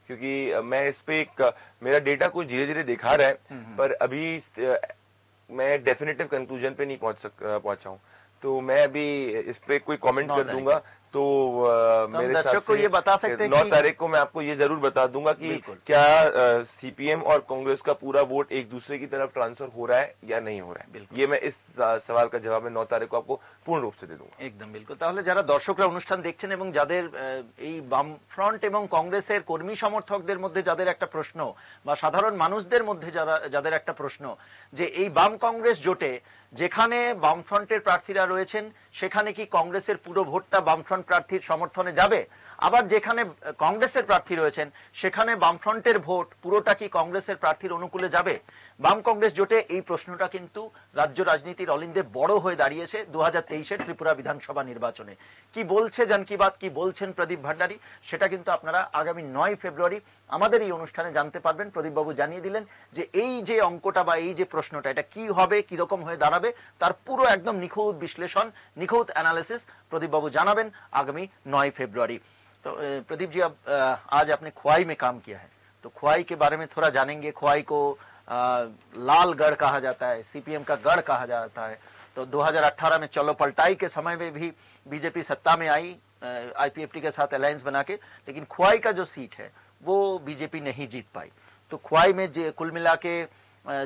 क्योंकि मैं इस पे एक मेरा डेटा कुछ धीरे धीरे दिखा रहा है, पर अभी मैं डेफिनेटिव कंक्लूजन पे नहीं पहुंचा हूं। तो मैं अभी इस पे कोई कमेंट कर दूंगा तो मेरे
दर्शक को ये बता सकते हैं
9 तारीख को मैं आपको ये जरूर बता दूंगा कि क्या सीपीएम और कांग्रेस का पूरा वोट एक दूसरे की तरफ ट्रांसफर हो रहा है या नहीं हो रहा है। ये मैं इस सवाल का जवाब मैं 9 तारीख को आपको पूर्ण रूप से दे दूंगा।
एकदम बिल्कुल। তাহলে যারা দর্শকরা অনুষ্ঠান দেখছেন এবং যাদের এই বামফ্রন্ট এবং কংগ্রেসের কর্মী সমর্থকদের মধ্যে যাদের একটা প্রশ্ন, বা সাধারণ মানুষদের মধ্যে যাদের একটা প্রশ্ন যে এই বাম কংগ্রেস জোটে যেখানে বামফ্রন্টের প্রার্থীরা রয়েছেন সেখানে কি কংগ্রেসের পুরো ভোটটা বামফ্রন্ট প্রার্থীর সমর্থনে যাবে, আবার যেখানে কংগ্রেসের প্রার্থী রয়েছেন সেখানে বামফ্রন্টের ভোট পুরোটা কি কংগ্রেসের প্রার্থীর অনুকূলে যাবে? বাম কংগ্রেস জোটে এই প্রশ্নটা কিন্তু রাজ্য রাজনীতির অলিন্দে বড় হয়ে দাঁড়িয়েছে 2023-এর ত্রিপুরা বিধানসভা নির্বাচনে। কি বলছে জন কি বাত, কি বলছেন প্রদীপ ভান্ডারী, সেটা কিন্তু আপনারা আগামী 9 ফেব্রুয়ারি আমাদের এই অনুষ্ঠানে জানতে পারবেন। প্রদীপবাবু জানিয়ে দিলেন যে এই যে অঙ্কটা বা এই যে প্রশ্নটা এটা কি হবে, কি রকম হয়ে দাঁড়াবে, তার পুরো একদম নিখুঁত বিশ্লেষণ, নিখুঁত অ্যানালিসিস প্রদীপবাবू জানাবেন आगामी 9 फरवरी। तो प्रदीप जी, अब आज आपने खुआई में काम किया है, तो खुआई के बारे में थोड़ा जानेंगे। खुआई को लाल गढ़ कहा जाता है, सीपीएम का गढ़ कहा जाता है। तो 2018 में चलो पलटाई के समय में भी बीजेपी सत्ता में आई आईपीएफटी के साथ अलायंस बना के, लेकिन खुआई का जो सीट है वो बीजेपी नहीं जीत पाई। तो खुआई में कुल मिला के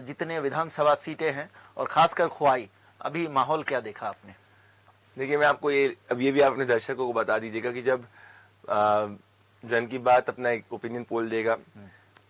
जितने विधानसभा सीटें हैं और खासकर खुआई, अभी माहौल क्या देखा आपने?
देखिए, मैं आपको ये भी आपने दर्शकों को बता दीजिएगा कि जब जन की बात अपना एक ओपिनियन पोल देगा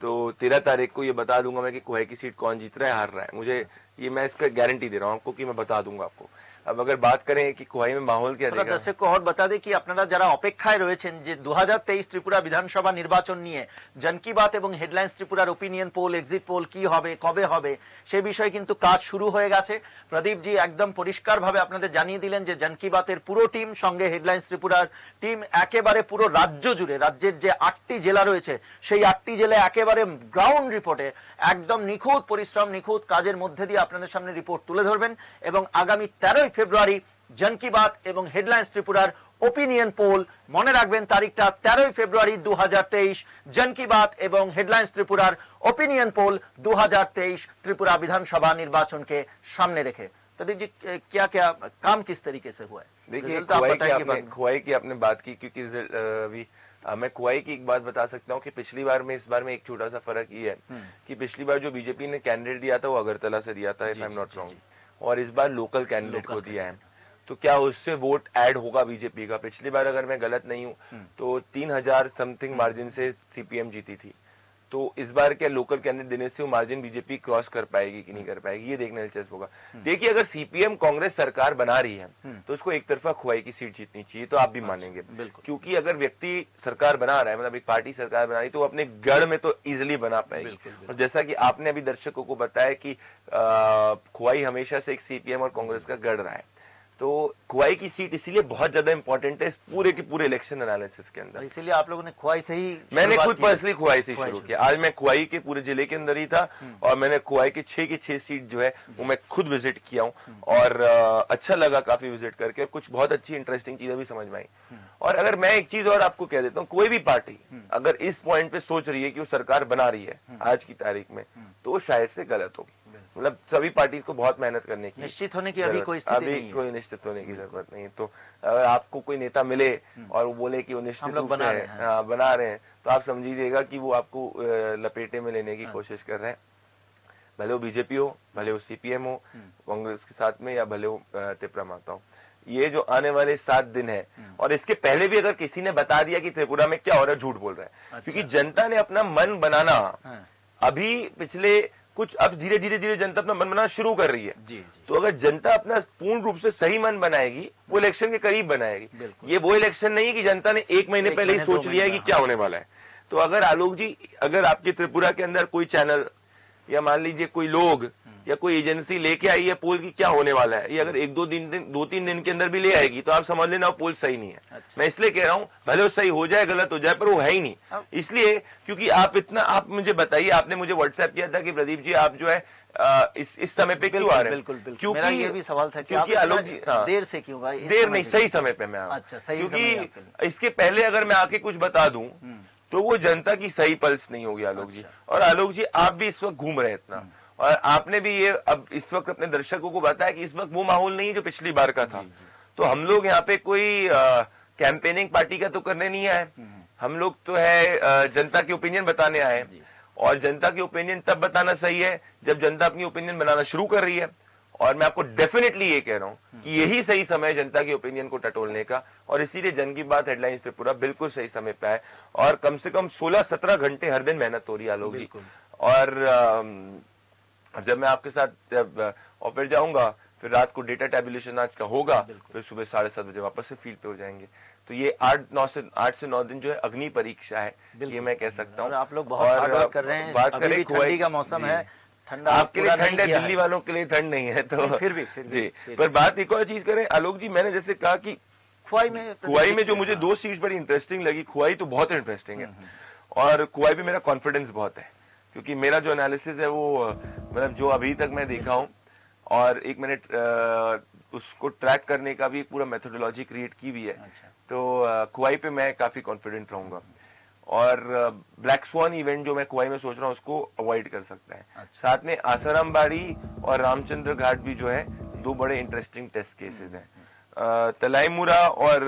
तो 13 तारीख को ये बता दूंगा मैं कि खुआई की सीट कौन जीत रहा है, हार रहा है। मुझे ये मैं इसका गारंटी दे रहा हूं आपको कि मैं बता दूंगा आपको। अब अगर बात करें कि खोवाई में माहौल क्या रहेगा,
दर्शक को और बता दें कि আপনারা যারা অপেক্ষায় রয়েছেন যে 2023 ত্রিপুরা বিধানসভা নির্বাচন নিয়ে জন কি বাত এবং হেডলাইন্স ত্রিপুরার ওপিনিয়ন পোল, এক্সিট পোল কি হবে, কবে হবে সেই বিষয়ে কিন্তু কাজ শুরু হয়ে গেছে। প্রদীপ জি একদম পরিষ্কারভাবে আপনাদের জানিয়ে দিলেন যে জন কি বাতের পুরো টিম সঙ্গে হেডলাইন্স ত্রিপুরার টিম একেবারে পুরো রাজ্য জুড়ে, রাজ্যের যে 8টি জেলা রয়েছে সেই 8টি জেলায় একেবারে গ্রাউন্ড রিপোর্টে একদম নিখুঁত পরিশ্রম, নিখুঁত কাজের মধ্যে দিয়ে আপনাদের সামনে রিপোর্ট তুলে ধরবেন এবং আগামী 13ই ফেব্রুয়ারি জন কি বাত এবং হেডলাইন্স ত্রিপুরার ওপিনিয়ন পোল, মনে রাখবেন তারিখটা 13ই ফেব্রুয়ারি 2023, জন কি বাত এবং হেডলাইন্স ত্রিপুরার ওপিনিয়न पोल 2023 त्रिपुरा विधानसभा निर्वाचन के सामने रखे। प्रदीप जी क्या क्या काम किस तरीके से हुआ है?
देखिए खोवाई की आपने बात की, क्योंकि मैं खोवाई की एक बात बता सकता हूँ कि पिछली बार में इस बार में एक छोटा सा फर्क ये है कि पिछली बार जो बीजेपी ने कैंडिडेट दिया था वो अगरतला से दिया था, if I am not wrong, और इस बार लोकल कैंडिडेट को दिया है। तो क्या उससे वोट ऐड होगा बीजेपी का? पिछली बार अगर मैं गलत नहीं हूं तो 3000 समथिंग मार्जिन से सीपीएम जीती थी, तो इस बार क्या लोकल कैंडिडेट देने से वो मार्जिन बीजेपी क्रॉस कर पाएगी कि नहीं कर पाएगी, ये देखने दिलचस्प होगा। देखिए अगर सीपीएम कांग्रेस सरकार बना रही है तो उसको एक तरफा खोवाई की सीट जीतनी चाहिए, तो आप भी मानेंगे, क्योंकि अगर व्यक्ति सरकार बना रहा है, मतलब एक पार्टी सरकार बना रही, तो अपने गढ़ में तो इजिली बना पाएगी। और जैसा कि आपने अभी दर्शकों को बताया कि खोवाई हमेशा से एक सीपीएम और कांग्रेस का गढ़ रहा है, तो खोवाई की सीट इसीलिए बहुत ज्यादा इंपॉर्टेंट है इस पूरे के पूरे इलेक्शन एनालिसिस के अंदर।
इसीलिए आप लोगों ने खोवाई से ही,
मैंने खुद पर्सनली खोवाई से शुरू किया। आज मैं खोवाई के पूरे जिले के अंदर ही था और मैंने खोवाई के 6 की 6 सीट जो है वो मैं खुद विजिट किया हूं और अच्छा लगा काफी विजिट करके, और कुछ बहुत अच्छी इंटरेस्टिंग चीजें भी समझ में आई। और अगर मैं एक चीज और आपको कह देता हूं, कोई भी पार्टी अगर इस पॉइंट पे सोच रही है कि वो सरकार बना रही है आज की तारीख में, तो शायद से गलत होगी। मतलब सभी पार्टी को बहुत मेहनत करने की,
निश्चित होने की अभी कोई स्थिति नहीं है,
कोई निश्चित होने की जरूरत नहीं है। तो अगर आपको कोई नेता मिले और वो बोले कि वो निश्चित रूप से बना रहे हैं, तो आप समझिएगा कि वो आपको लपेटे में लेने की कोशिश कर रहे हैं, भले वो बीजेपी हो, भले वो सीपीएम हो कांग्रेस के साथ में, या भले वो त्रिपुरा माता हो। ये जो आने वाले 7 दिन है, और इसके पहले भी अगर किसी ने बता दिया कि त्रिपुरा में क्या हो रहा है, झूठ बोल रहा है। क्योंकि जनता ने अपना मन बनाना अभी पिछले कुछ, अब धीरे धीरे जनता अपना मन बनाना शुरू कर रही है। तो अगर जनता अपना पूर्ण रूप से सही मन बनाएगी, वो इलेक्शन के करीब बनाएगी। ये वो इलेक्शन नहीं है कि जनता ने 1 महीने पहले ही सोच लिया है कि क्या होने वाला है। तो अगर आलोक जी, अगर आपके त्रिपुरा के अंदर कोई चैनल या मान लीजिए कोई लोग या कोई एजेंसी लेके आई है पोल की क्या होने वाला है, ये अगर 2-3 दिन के अंदर भी ले आएगी, तो आप समझ लेना वो पोल सही नहीं है। अच्छा। मैं इसलिए कह रहा हूं, भले वो सही हो जाए, गलत हो जाए, पर वो है ही नहीं। इसलिए क्योंकि आप मुझे बताइए, आपने मुझे व्हाट्सएप किया था कि प्रदीप जी आप जो है इस समय पे क्यों आ रहे हैं?
बिल्कुल, क्योंकि ये भी सवाल था,
क्योंकि आलोक जी
देर से क्यों भाई?
देर नहीं, सही समय पे मैं,
अच्छा, सही,
क्योंकि इसके पहले अगर मैं आके कुछ बता दूं तो वो जनता की सही पल्स नहीं होगी आलोक जी। और आलोक जी आप भी इस वक्त घूम रहे हैं इतना, और आपने भी ये अब इस वक्त अपने दर्शकों को बताया कि इस वक्त वो माहौल नहीं है जो पिछली बार का था। तो हम लोग यहाँ पे कोई कैंपेनिंग पार्टी का तो करने नहीं आए, हम लोग तो है जनता की ओपिनियन बताने आए। और जनता की ओपिनियन तब बताना सही है जब जनता अपनी ओपिनियन बनाना शुरू कर रही है। और मैं आपको डेफिनेटली ये कह रहा हूं कि यही सही समय है जनता की ओपिनियन को टटोलने का, और इसीलिए जन की बात हेडलाइंस त्रिपुरा बिल्कुल सही समय पे है। और कम से कम 16-17 घंटे हर दिन मेहनत हो रही है आलोक जी। और जब मैं आपके साथ जब ऑफिस जाऊंगा, फिर रात को डेटा टैबुलेशन आज का होगा, फिर सुबह 7:30 बजे वापस से फील्ड पे हो जाएंगे। तो ये 8 से 9 दिन जो है अग्नि परीक्षा है, ये मैं कह सकता हूँ।
आप लोग बहुत हार्ड वर्क कर रहे हैं।
बात करें
ठंडी का मौसम है, ठंडा
आपके लिए ठंड है, दिल्ली वालों के लिए ठंड नहीं है, तो
फिर भी
जी। पर बात एक और चीज करें आलोक जी, मैंने जैसे कहा कि खोवाई में जो मुझे 2 सीट्स बड़ी इंटरेस्टिंग लगी, खोवाई तो बहुत इंटरेस्टिंग है, और खोवाई पे मेरा कॉन्फिडेंस बहुत है, क्योंकि मेरा जो एनालिसिस है वो मतलब जो अभी तक मैं देखा हूं, और एक मैंने उसको ट्रैक करने का भी पूरा मेथोडोलॉजी क्रिएट की भी है। तो खोवाई पे मैं काफी कॉन्फिडेंट रहूंगा, और ब्लैक स्वान इवेंट जो मैं खोवाई में सोच रहा हूं उसको अवॉइड कर सकता है। साथ में आसाराम बाड़ी और रामचंद्र घाट भी जो है 2 बड़े इंटरेस्टिंग टेस्ट केसेस हैं। तलाईमुरा और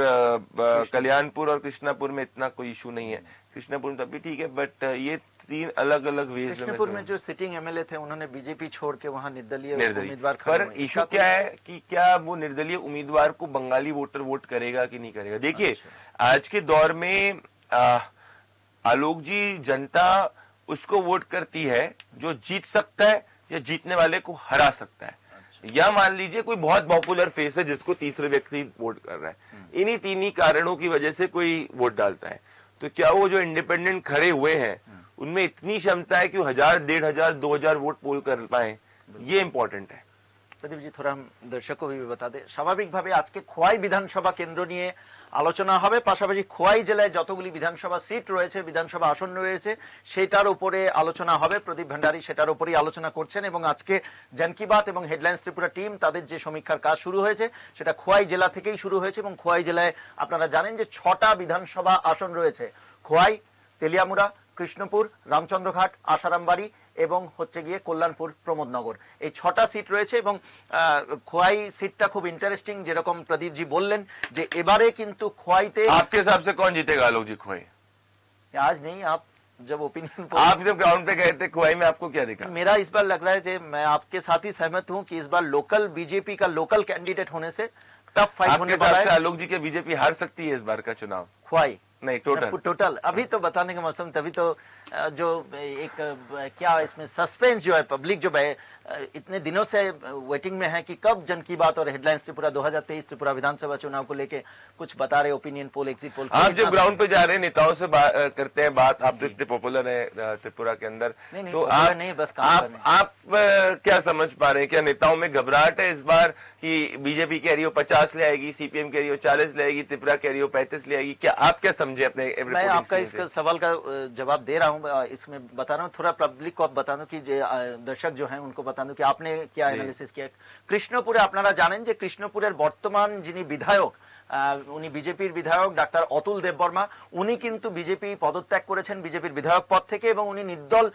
कल्याणपुर और कृष्णापुर में इतना कोई इशू नहीं है, कृष्णापुर में तब भी ठीक है, बट ये 3 अलग अलग वेज में।
कृष्णापुर में जो सिटिंग एमएलए थे उन्होंने बीजेपी छोड़ के वहां निर्दलीय उम्मीदवार,
पर इशू क्या है कि क्या वो निर्दलीय उम्मीदवार को बंगाली वोटर वोट करेगा कि नहीं करेगा? देखिए आज के दौर में आलोक जी, जनता उसको वोट करती है जो जीत सकता है या जीतने वाले को हरा सकता है। या मान लीजिए कोई बहुत पॉपुलर फेस है जिसको तीसरे व्यक्ति वोट कर रहा है, इन्हीं तीन ही कारणों की वजह से कोई वोट डालता है। तो क्या वो जो इंडिपेंडेंट खड़े हुए हैं उनमें इतनी क्षमता है कि वो 1000, 1500, 2000 वोट पोल कर पाए, ये इंपॉर्टेंट है।
প্রদীপ জি, থোড়া দর্শকও বতা দে, স্বাভাবিকভাবে আজকে খোয়াই বিধানসভা কেন্দ্র নিয়ে আলোচনা হবে, পাশাপাশি খোয়াই জেলায় যতগুলি বিধানসভা সিট রয়েছে, বিধানসভা আসন রয়েছে, সেটার উপরে আলোচনা হবে। প্রদীপ ভান্ডারী সেটার উপরেই আলোচনা করছেন এবং আজকে জন কি বাত এবং হেডলাইন্স ত্রিপুরা টিম তাদের যে সমীক্ষার কাজ শুরু হয়েছে সেটা খোয়াই জেলা থেকেই শুরু হয়েছে এবং খোয়াই জেলায় আপনারা জানেন যে 6টা বিধানসভা আসন রয়েছে। খোয়াই, তেলিয়ামুড়া, কৃষ্ণপুর, রামচন্দ্রঘাট, আসারামবাড়ি এবং হচ্ছে গিয়ে কল্যাণপুর, প্রমোদনগর, এই 6টা সিট রয়েছে এবং খোয়াই সিটটা খুব ইন্টারেস্টিং। যেরকম প্রদীপ জি বললেন যে এবারে কিন্তু খোয়াইতে
आपके हिसाब से कौन जीतेगा आलोक जी खोई?
आज नहीं, आप जब ओपिनियन
आप जब ग्राउंड पे गए थे खोई में आपको क्या दिखा?
मेरा इस बार लग रहा है कि मैं आपके साथ ही सहमत हूं कि इस बार लोकल बीजेपी का लोकल कैंडिडेट होने से टफ फाइट होने वाला है।
आलोक जी के बीजेपी हार सकती है इस बार का चुनाव?
खवाई
नहीं,
टोटल अभी तो बताने का मौसम, तभी तो जो एक क्या इसमें सस्पेंस जो है, पब्लिक जो है इतने दिनों से वेटिंग में है कि कब जन की बात और हेडलाइंस त्रिपुरा 2023 त्रिपुरा विधानसभा चुनाव को लेके कुछ बता रहे, ओपिनियन पोल, एग्जिट पोल।
आप जब ग्राउंड पे जा रहे हैं, नेताओं से करते हैं बात, आप तो इतने पॉपुलर है त्रिपुरा के अंदर, तो आप
नहीं, बस
आप क्या समझ पा रहे हैं? क्या नेताओं में घबराहट है इस बार कि बीजेपी कह रही हो 50 ले आएगी, सीपीएम कह रही हो 40 ले आएगी, त्रिपुरा कह रही हो 35 ले आएगी? क्या आप क्या समझे अपने?
मैं आपका इस सवाल का जवाब दे रहा हूं, इसमें बता रहा हूं, थोड़ा पब्लिक को बता दूं कि दर्शक जो हैं उनको बता दूं कि आपने क्या एनालिसिस किया। কৃষ্ণপুরে আপনারা জানেন যে কৃষ্ণপুরের বর্তমান যিনি বিধায়ক, উনি বিজেপির বিধায়ক ডাক্তার অতুল দেববর্মা, উনি কিন্তু বিজেপি পদত্যাগ করেছেন বিজেপির বিধায়ক পদ থেকে এবং উনি নির্দল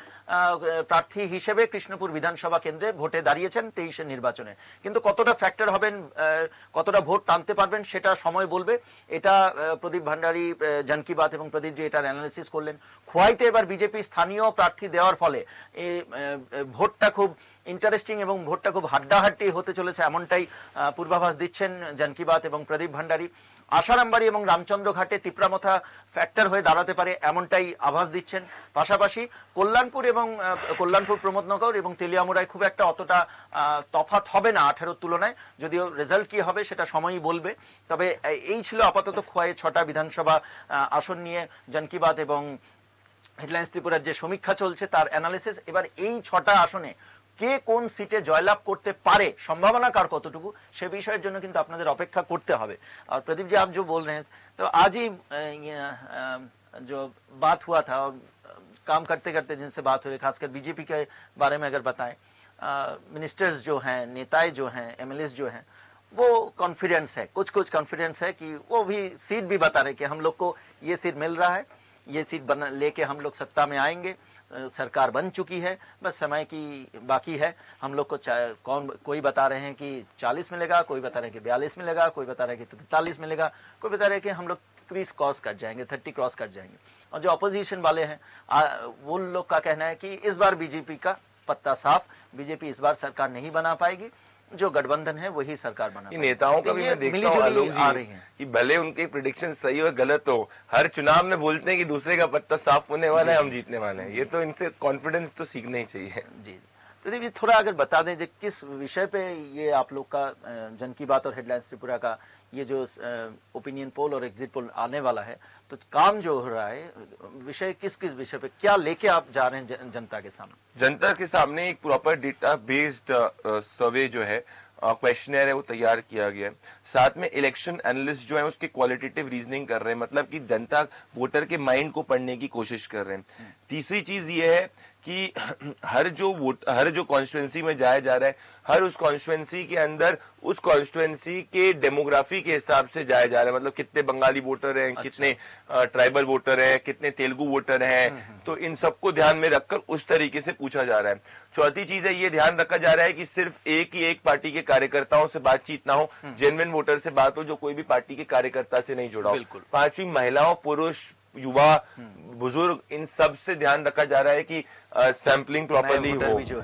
প্রার্থী হিসেবে কৃষ্ণপুর বিধানসভা কেন্দ্রে ভোটে দাঁড়িয়েছেন 23-এর নির্বাচনে। কিন্তু কতটা ফ্যাক্টর হবেন, কতটা ভোট টানতে পারবেন সেটা সময় বলবে। এটা প্রদীপ ভান্ডারী, জন কি বাত এবং প্রদীপ জি এটার অ্যানালিসিস করলেন। খোয়াইতে এবার বিজেপি স্থানীয় প্রার্থী দেওয়ার ফলে এই ভোটটা খুব ইন্টারেস্টিং এবং ভোটটা খুব হাড্ডাহাড্ডি হতে চলেছে, এমনটাই পূর্বাভাস দিচ্ছেন জন কি বাত এবং প্রদীপ ভান্ডারী। আসারামবাড়ি এবং রামচন্দ্রঘাটে তিপ্রামথা ফ্যাক্টর হয়ে দাঁড়াতে পারে, এমনটাই আভাস দিচ্ছেন। পাশাপাশি কল্যাণপুর এবং কল্যাণপুর, প্রমোদনগর এবং তেলিয়ামুড়ায় খুব একটা অতটা তফাৎ হবে না 18-র তুলনায়, যদিও রেজাল্ট কি হবে সেটা সময়ই বলবে। তবে এই ছিল আপাতত খোয়াইয়ে 6টা বিধানসভা আসন নিয়ে জন কি বাত এবং হেডলাইন্স ত্রিপুরার যে সমীক্ষা চলছে তার অ্যানালিসিস। এবার এই 6টা আসনে কে কোন সিটে জয়লাভ করতে পারে, সম্ভাবনা কার কতটুকু, সে বিষয়ের জন্য কিন্তু আপনাদের অপেক্ষা করতে হবে। और प्रदीप जी, आप जो बोल रहे हैं, तो आज ही जो बात हुआ था, काम करते करते जिनसे बात हुई, खासकर बीजेपी के बारे में अगर बताएं, मिनिस्टर्स जो हैं, नेताएं जो हैं, एमएलए जो हैं, वो कॉन्फिडेंस है, कुछ कॉन्फिडेंस है कि वो भी सीट भी बता रहे कि हम लोग को ये सीट मिल रहा है, ये सीट लेके हम लोग सत्ता में आएंगे, सरकार बन चुकी है, बस समय की बाकी है। हम लोग को कोई बता रहे हैं कि 40 मिलेगा, कोई बता रहे हैं कि 42 मिलेगा, कोई बता रहे हैं कि 43 मिलेगा, कोई बता रहे हैं कि हम लोग 30 क्रॉस कर जाएंगे, 30 क्रॉस कर जाएंगे। और जो अपोजिशन वाले हैं वो लोग का कहना है कि इस बार बीजेपी का पत्ता साफ, बीजेपी इस बार सरकार नहीं बना पाएगी, जो गठबंधन है वही सरकार बना।
नेताओं का भी मैं देखता हूँ आलोक जी कि भले उनके प्रेडिक्शन सही हो गलत हो, हर चुनाव में बोलते हैं कि दूसरे का पत्ता साफ होने वाला है, हम जीतने वाले हैं। ये तो इनसे कॉन्फिडेंस तो सीखना ही चाहिए।
जी प्रदीप जी, थोड़ा अगर बता दें कि किस विषय पे ये आप लोग का जन की बात और हेडलाइंस त्रिपुरा का ये जो ओपिनियन पोल और एग्जिट पोल आने वाला है, तो काम जो हो रहा है, विषय किस किस विषय पे क्या लेके आप जा रहे हैं जनता के सामने?
जनता के सामने एक प्रॉपर डेटा बेस्ड सर्वे जो है, क्वेश्चनर है, वो तैयार किया गया है। साथ में इलेक्शन एनालिस्ट जो है उसकी क्वालिटेटिव रीजनिंग कर रहे हैं, मतलब कि जनता वोटर के माइंड को पढ़ने की कोशिश कर रहे हैं। तीसरी चीज ये है कि हर जो कॉन्स्टिट्यूएंसी में जाया जा रहा है, हर उस कॉन्स्टिट्यूएंसी के अंदर उस कॉन्स्टिट्यूएंसी के डेमोग्राफी के हिसाब से जाया जा रहा है, मतलब कितने बंगाली वोटर हैं, कितने ट्राइबल वोटर हैं, कितने तेलुगु वोटर हैं, तो इन सबको ध्यान में रखकर उस तरीके से पूछा जा रहा है। चौथी चीज है, ये ध्यान रखा जा रहा है कि सिर्फ एक पार्टी के कार्यकर्ताओं से बातचीत ना हो, जेन्युइन वोटर से बात हो जो कोई भी पार्टी के कार्यकर्ता से नहीं जुड़ा हो। पांचवी, महिलाओं, पुरुष, युवा, बुजुर्ग, इन सब से ध्यान रखा जा रहा है कि सैंपलिंग प्रॉपरली हो।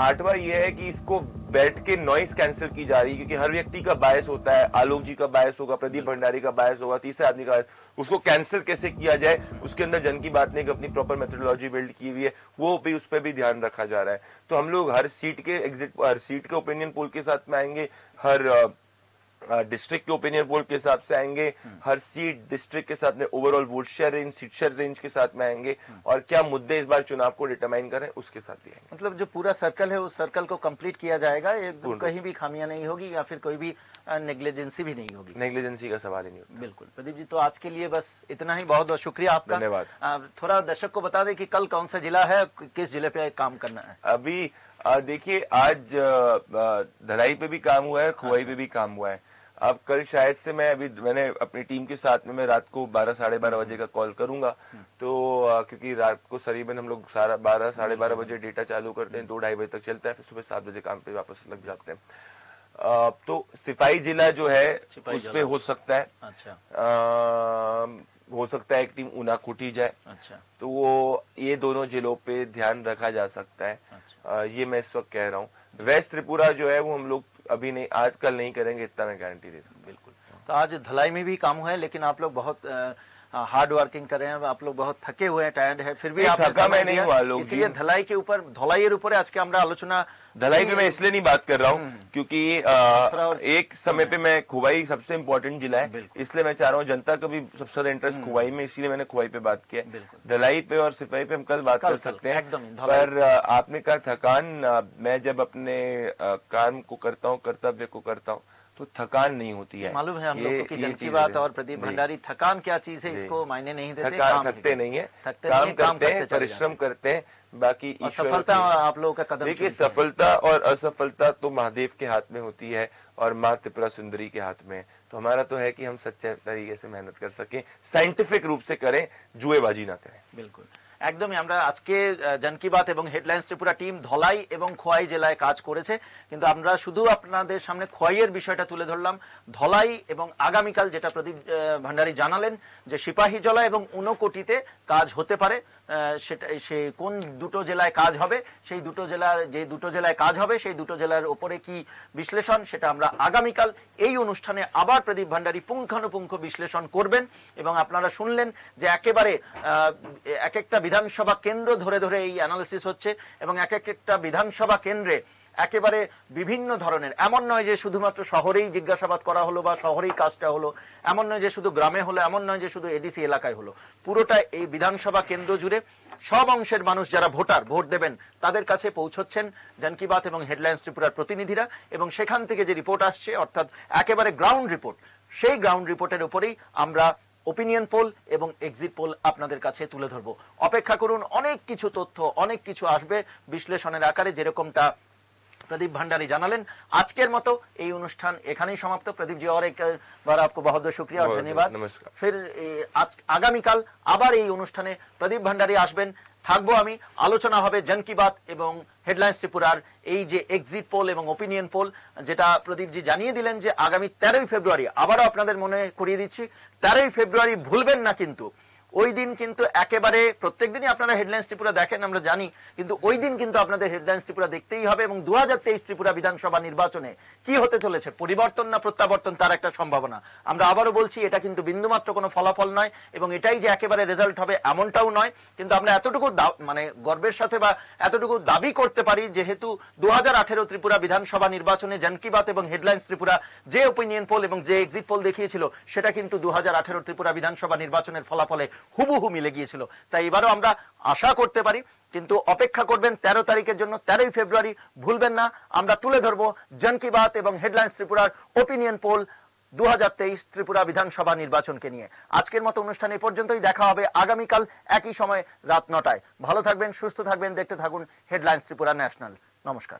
8वां ये है कि इसको बैठ के नॉइस कैंसिल की जा रही है, क्योंकि हर व्यक्ति का बायस होता है, आलोक जी का बायस होगा, प्रदीप भंडारी का बायस होगा, तीसरे आदमी का उसको कैंसिल कैसे किया जाए, उसके अंदर जन की बात ने एक अपनी प्रॉपर मेथोडोलॉजी बिल्ड की हुई है, वो भी उस पर भी ध्यान रखा जा रहा है। तो हम लोग हर सीट के ओपिनियन पोल के साथ में आएंगे, हर डिस्ट्रिक्ट के ओपिनियन पोल के हिसाब से आएंगे, हर सीट डिस्ट्रिक्ट के साथ में overall vote share range, seat share range के साथ में आएंगे, और क्या मुद्दे इस बार चुनाव को डिटरमाइन करें उसके साथ भी आएंगे।
मतलब जो पूरा सर्कल है उस सर्कल को कंप्लीट किया जाएगा, एकदम कहीं भी खामियां नहीं होगी या फिर कोई भी नेग्लिजेंसी भी नहीं होगी।
नेग्लिजेंसी का सवाल ही नहीं होता।
बिल्कुल प्रदीप जी, तो आज के लिए बस इतना ही, बहुत बहुत शुक्रिया आपका,
धन्यवाद।
थोड़ा दर्शक को बता दें कि कल कौन सा जिला है, किस जिले पे काम करना है।
अभी देखिए, आज धलाई पे भी काम हुआ है, खुवाई पे भी काम हुआ है। अब कल शायद से मैंने अपनी टीम के साथ में मैं रात को 12 साढ़े 12 बजे का कॉल करूंगा, तो क्योंकि रात को करीबन हम लोग 12 साढ़े 12 बजे डेटा चालू करते हैं, 2-2:30 बजे तक चलता है, फिर सुबह 7 बजे काम पे वापस लग जाते हैं। तो सिपाही जिला जो है उस पे हो सकता है,
अच्छा,
हो सकता है एक टीम ऊना कुटी जाए,
अच्छा,
तो वो ये दोनों जिलों पे ध्यान रखा जा सकता है।
अच्छा।
ये मैं इस वक्त कह रहा हूँ। वेस्ट त्रिपुरा जो है वो हम लोग अभी नहीं, आज कल नहीं करेंगे, इतना मैं गारंटी दे सकता हूँ।
बिल्कुल। तो आज धलाई में भी काम हुआ है, लेकिन आप लोग बहुत हार्ड वर्किंग कर रहे हैं, आप लोग बहुत थके हुए हैं, टायर्ड है, फिर भी आप
थका मैं नहीं हुआ लोग,
इसलिए धलाइয়ের উপরে আজকে আমরা আলোচনা।
धलाई पे मैं इसलिए नहीं बात कर रहा हूँ क्योंकि एक समय पे मैं खुवाई सबसे इंपॉर्टेंट जिला है, इसलिए मैं चाह रहा हूँ जनता का भी सबसे ज्यादा इंटरेस्ट खुवाई में, इसीलिए मैंने खुवाई पे बात किया। धलाई पे और सिपाही पे हम कल बात कर सकते हैं
एकदम।
पर आपने कहा थकान, मैं जब अपने काम को करता हूँ, कर्तव्य को करता हूँ, तो थकान नहीं होती है।
मालूम है हम लोगों की जन की बात और प्रदीप भंडारी, थकान क्या चीज है इसको मायने नहीं देते,
थकते नहीं है, काम करते हैं, परिश्रम करते हैं, बाकी
सफलता आप लोगों का कदम।
देखिए, सफलता और असफलता तो महादेव के हाथ में होती है और माँ त्रिपुरा सुंदरी के हाथ में है। तो हमारा तो है कि हम सच्चे तरीके से मेहनत कर सकें, साइंटिफिक रूप से करें, जुएबाजी ना करें।
बिल्कुल, একদমই। আমরা আজকে জন কি বাত এবং হেডলাইন্স ত্রিপুরা টিম ধলাই এবং খোয়াই জেলায় কাজ করেছে, কিন্তু আমরা শুধু আপনাদের সামনে খোয়াইয়ের বিষয়টা তুলে ধরলাম। ধলাই এবং আগামীকাল যেটা প্রদীপ ভান্ডারী জানালেন যে সিপাহীজলা এবং ঊনকোটিতে কাজ হতে পারে, সেটা সে কোন দুটো জেলায় কাজ হবে, সেই দুটো জেলার যে দুটো জেলায় কাজ হবে সেই দুটো জেলার উপরে কি বিশ্লেষণ, সেটা আমরা আগামীকাল এই অনুষ্ঠানে আবার প্রদীপ ভান্ডারী পুঙ্খানুপুঙ্খ বিশ্লেষণ করবেন। এবং আপনারা শুনলেন যে একেবারে এক একটা বিধানসভা কেন্দ্র ধরে ধরে এই অ্যানালিসিস হচ্ছে এবং এক একটা বিধানসভা কেন্দ্রে একেবারে বিভিন্ন ধরনের, এমন নয় যে শুধুমাত্র শহরেই জিজ্ঞাসাবাদ করা হলো বা শহরেই কাজটা হলো, এমন নয় যে শুধু গ্রামে হলো, এমন নয় যে শুধু এডিসি এলাকায় হলো, পুরোটা এই বিধানসভা কেন্দ্র জুড়ে সব অংশের মানুষ যারা ভোটার, ভোট দেবেন, তাদের কাছে পৌঁছচ্ছেন জন কি বাত এবং হেডলাইন্স ত্রিপুরার প্রতিনিধিরা, এবং সেখান থেকে যে রিপোর্ট আসছে অর্থাৎ একেবারে গ্রাউন্ড রিপোর্ট, সেই গ্রাউন্ড রিপোর্টের উপরেই আমরা ওপিনিয়ন পোল এবং এক্সিট পোল আপনাদের কাছে তুলে ধরবো। অপেক্ষা করুন, অনেক কিছু তথ্য, অনেক কিছু আসবে বিশ্লেষণের আকারে, যেরকমটা प्रदीप भंडारी জানালেন। আজকের মতো এই অনুষ্ঠান এখানেই সমাপ্ত। प्रदीप जी और एक बार आपको बहुत बहुत शुक्रिया और धन्यवाद।
नमस्कार।
फिर আগামীকাল আবার এই অনুষ্ঠানে প্রদীপ ভান্ডারী আসবেন, থাকবো আমি, আলোচনা হবে জন কি বাত এবং হেডলাইন্স ত্রিপুরার এই যে এক্সিট পোল এবং ওপিনিয়ন পোল, যেটা প্রদীপ জি জানিয়ে দিলেন যে আগামী 13ই ফেব্রুয়ারি, আবারও আপনাদের মনে করিয়ে দিচ্ছি 13ই ফেব্রুয়ারি ভুলবেন না কিন্তু। ওই দিন কিন্তু একেবারে প্রত্যেক দিনই আপনারা হেডলাইন্স ত্রিপুরা দেখেন আমরা জানি, কিন্তু ওই দিন কিন্তু আপনাদের হেডলাইন্স ত্রিপুরা দেখতেই হবে। এবং 2023 ত্রিপুরা বিধানসভা নির্বাচনে কি হতে চলেছে, পরিবর্তন না প্রত্যাবর্তন, তার একটা সম্ভাবনা। আমরা আবারও বলছি, এটা কিন্তু বিন্দুমাত্র কোনো ফলাফল নয় এবং এটাই যে একেবারে রেজাল্ট হবে এমনটাও নয়, কিন্তু আমরা এতটুকু মানে গর্বের সাথে বা এতটুকু দাবি করতে পারি, যেহেতু 2018 ত্রিপুরা বিধানসভা নির্বাচনে জন কি বাত এবং হেডলাইন্স ত্রিপুরা যে ওপিনিয়ন পোল এবং যে এক্সিট পোল দেখিয়েছিল, সেটা কিন্তু 2018 ত্রিপুরা বিধানসভা নির্বাচনের ফলাফলে হুবহু মিলে গিয়েছিল। তাই এবারও আমরা আশা করতে পারি, কিন্তু অপেক্ষা করবেন 13 তারিখের জন্য। 13ই ফেব্রুয়ারি ভুলবেন না, আমরা তুলে ধরবো জন কি বাত এবং হেডলাইন্স ত্রিপুরার ওপিনিয়ন পোল 2023 ত্রিপুরা বিধানসভা নির্বাচনকে নিয়ে। আজকের মতো অনুষ্ঠান এই পর্যন্তই, দেখা হবে আগামীকাল একই সময় রাত 9টায়। ভালো থাকবেন, সুস্থ থাকবেন, দেখতে থাকুন হেডলাইন্স ত্রিপুরা ন্যাশনাল। নমস্কার।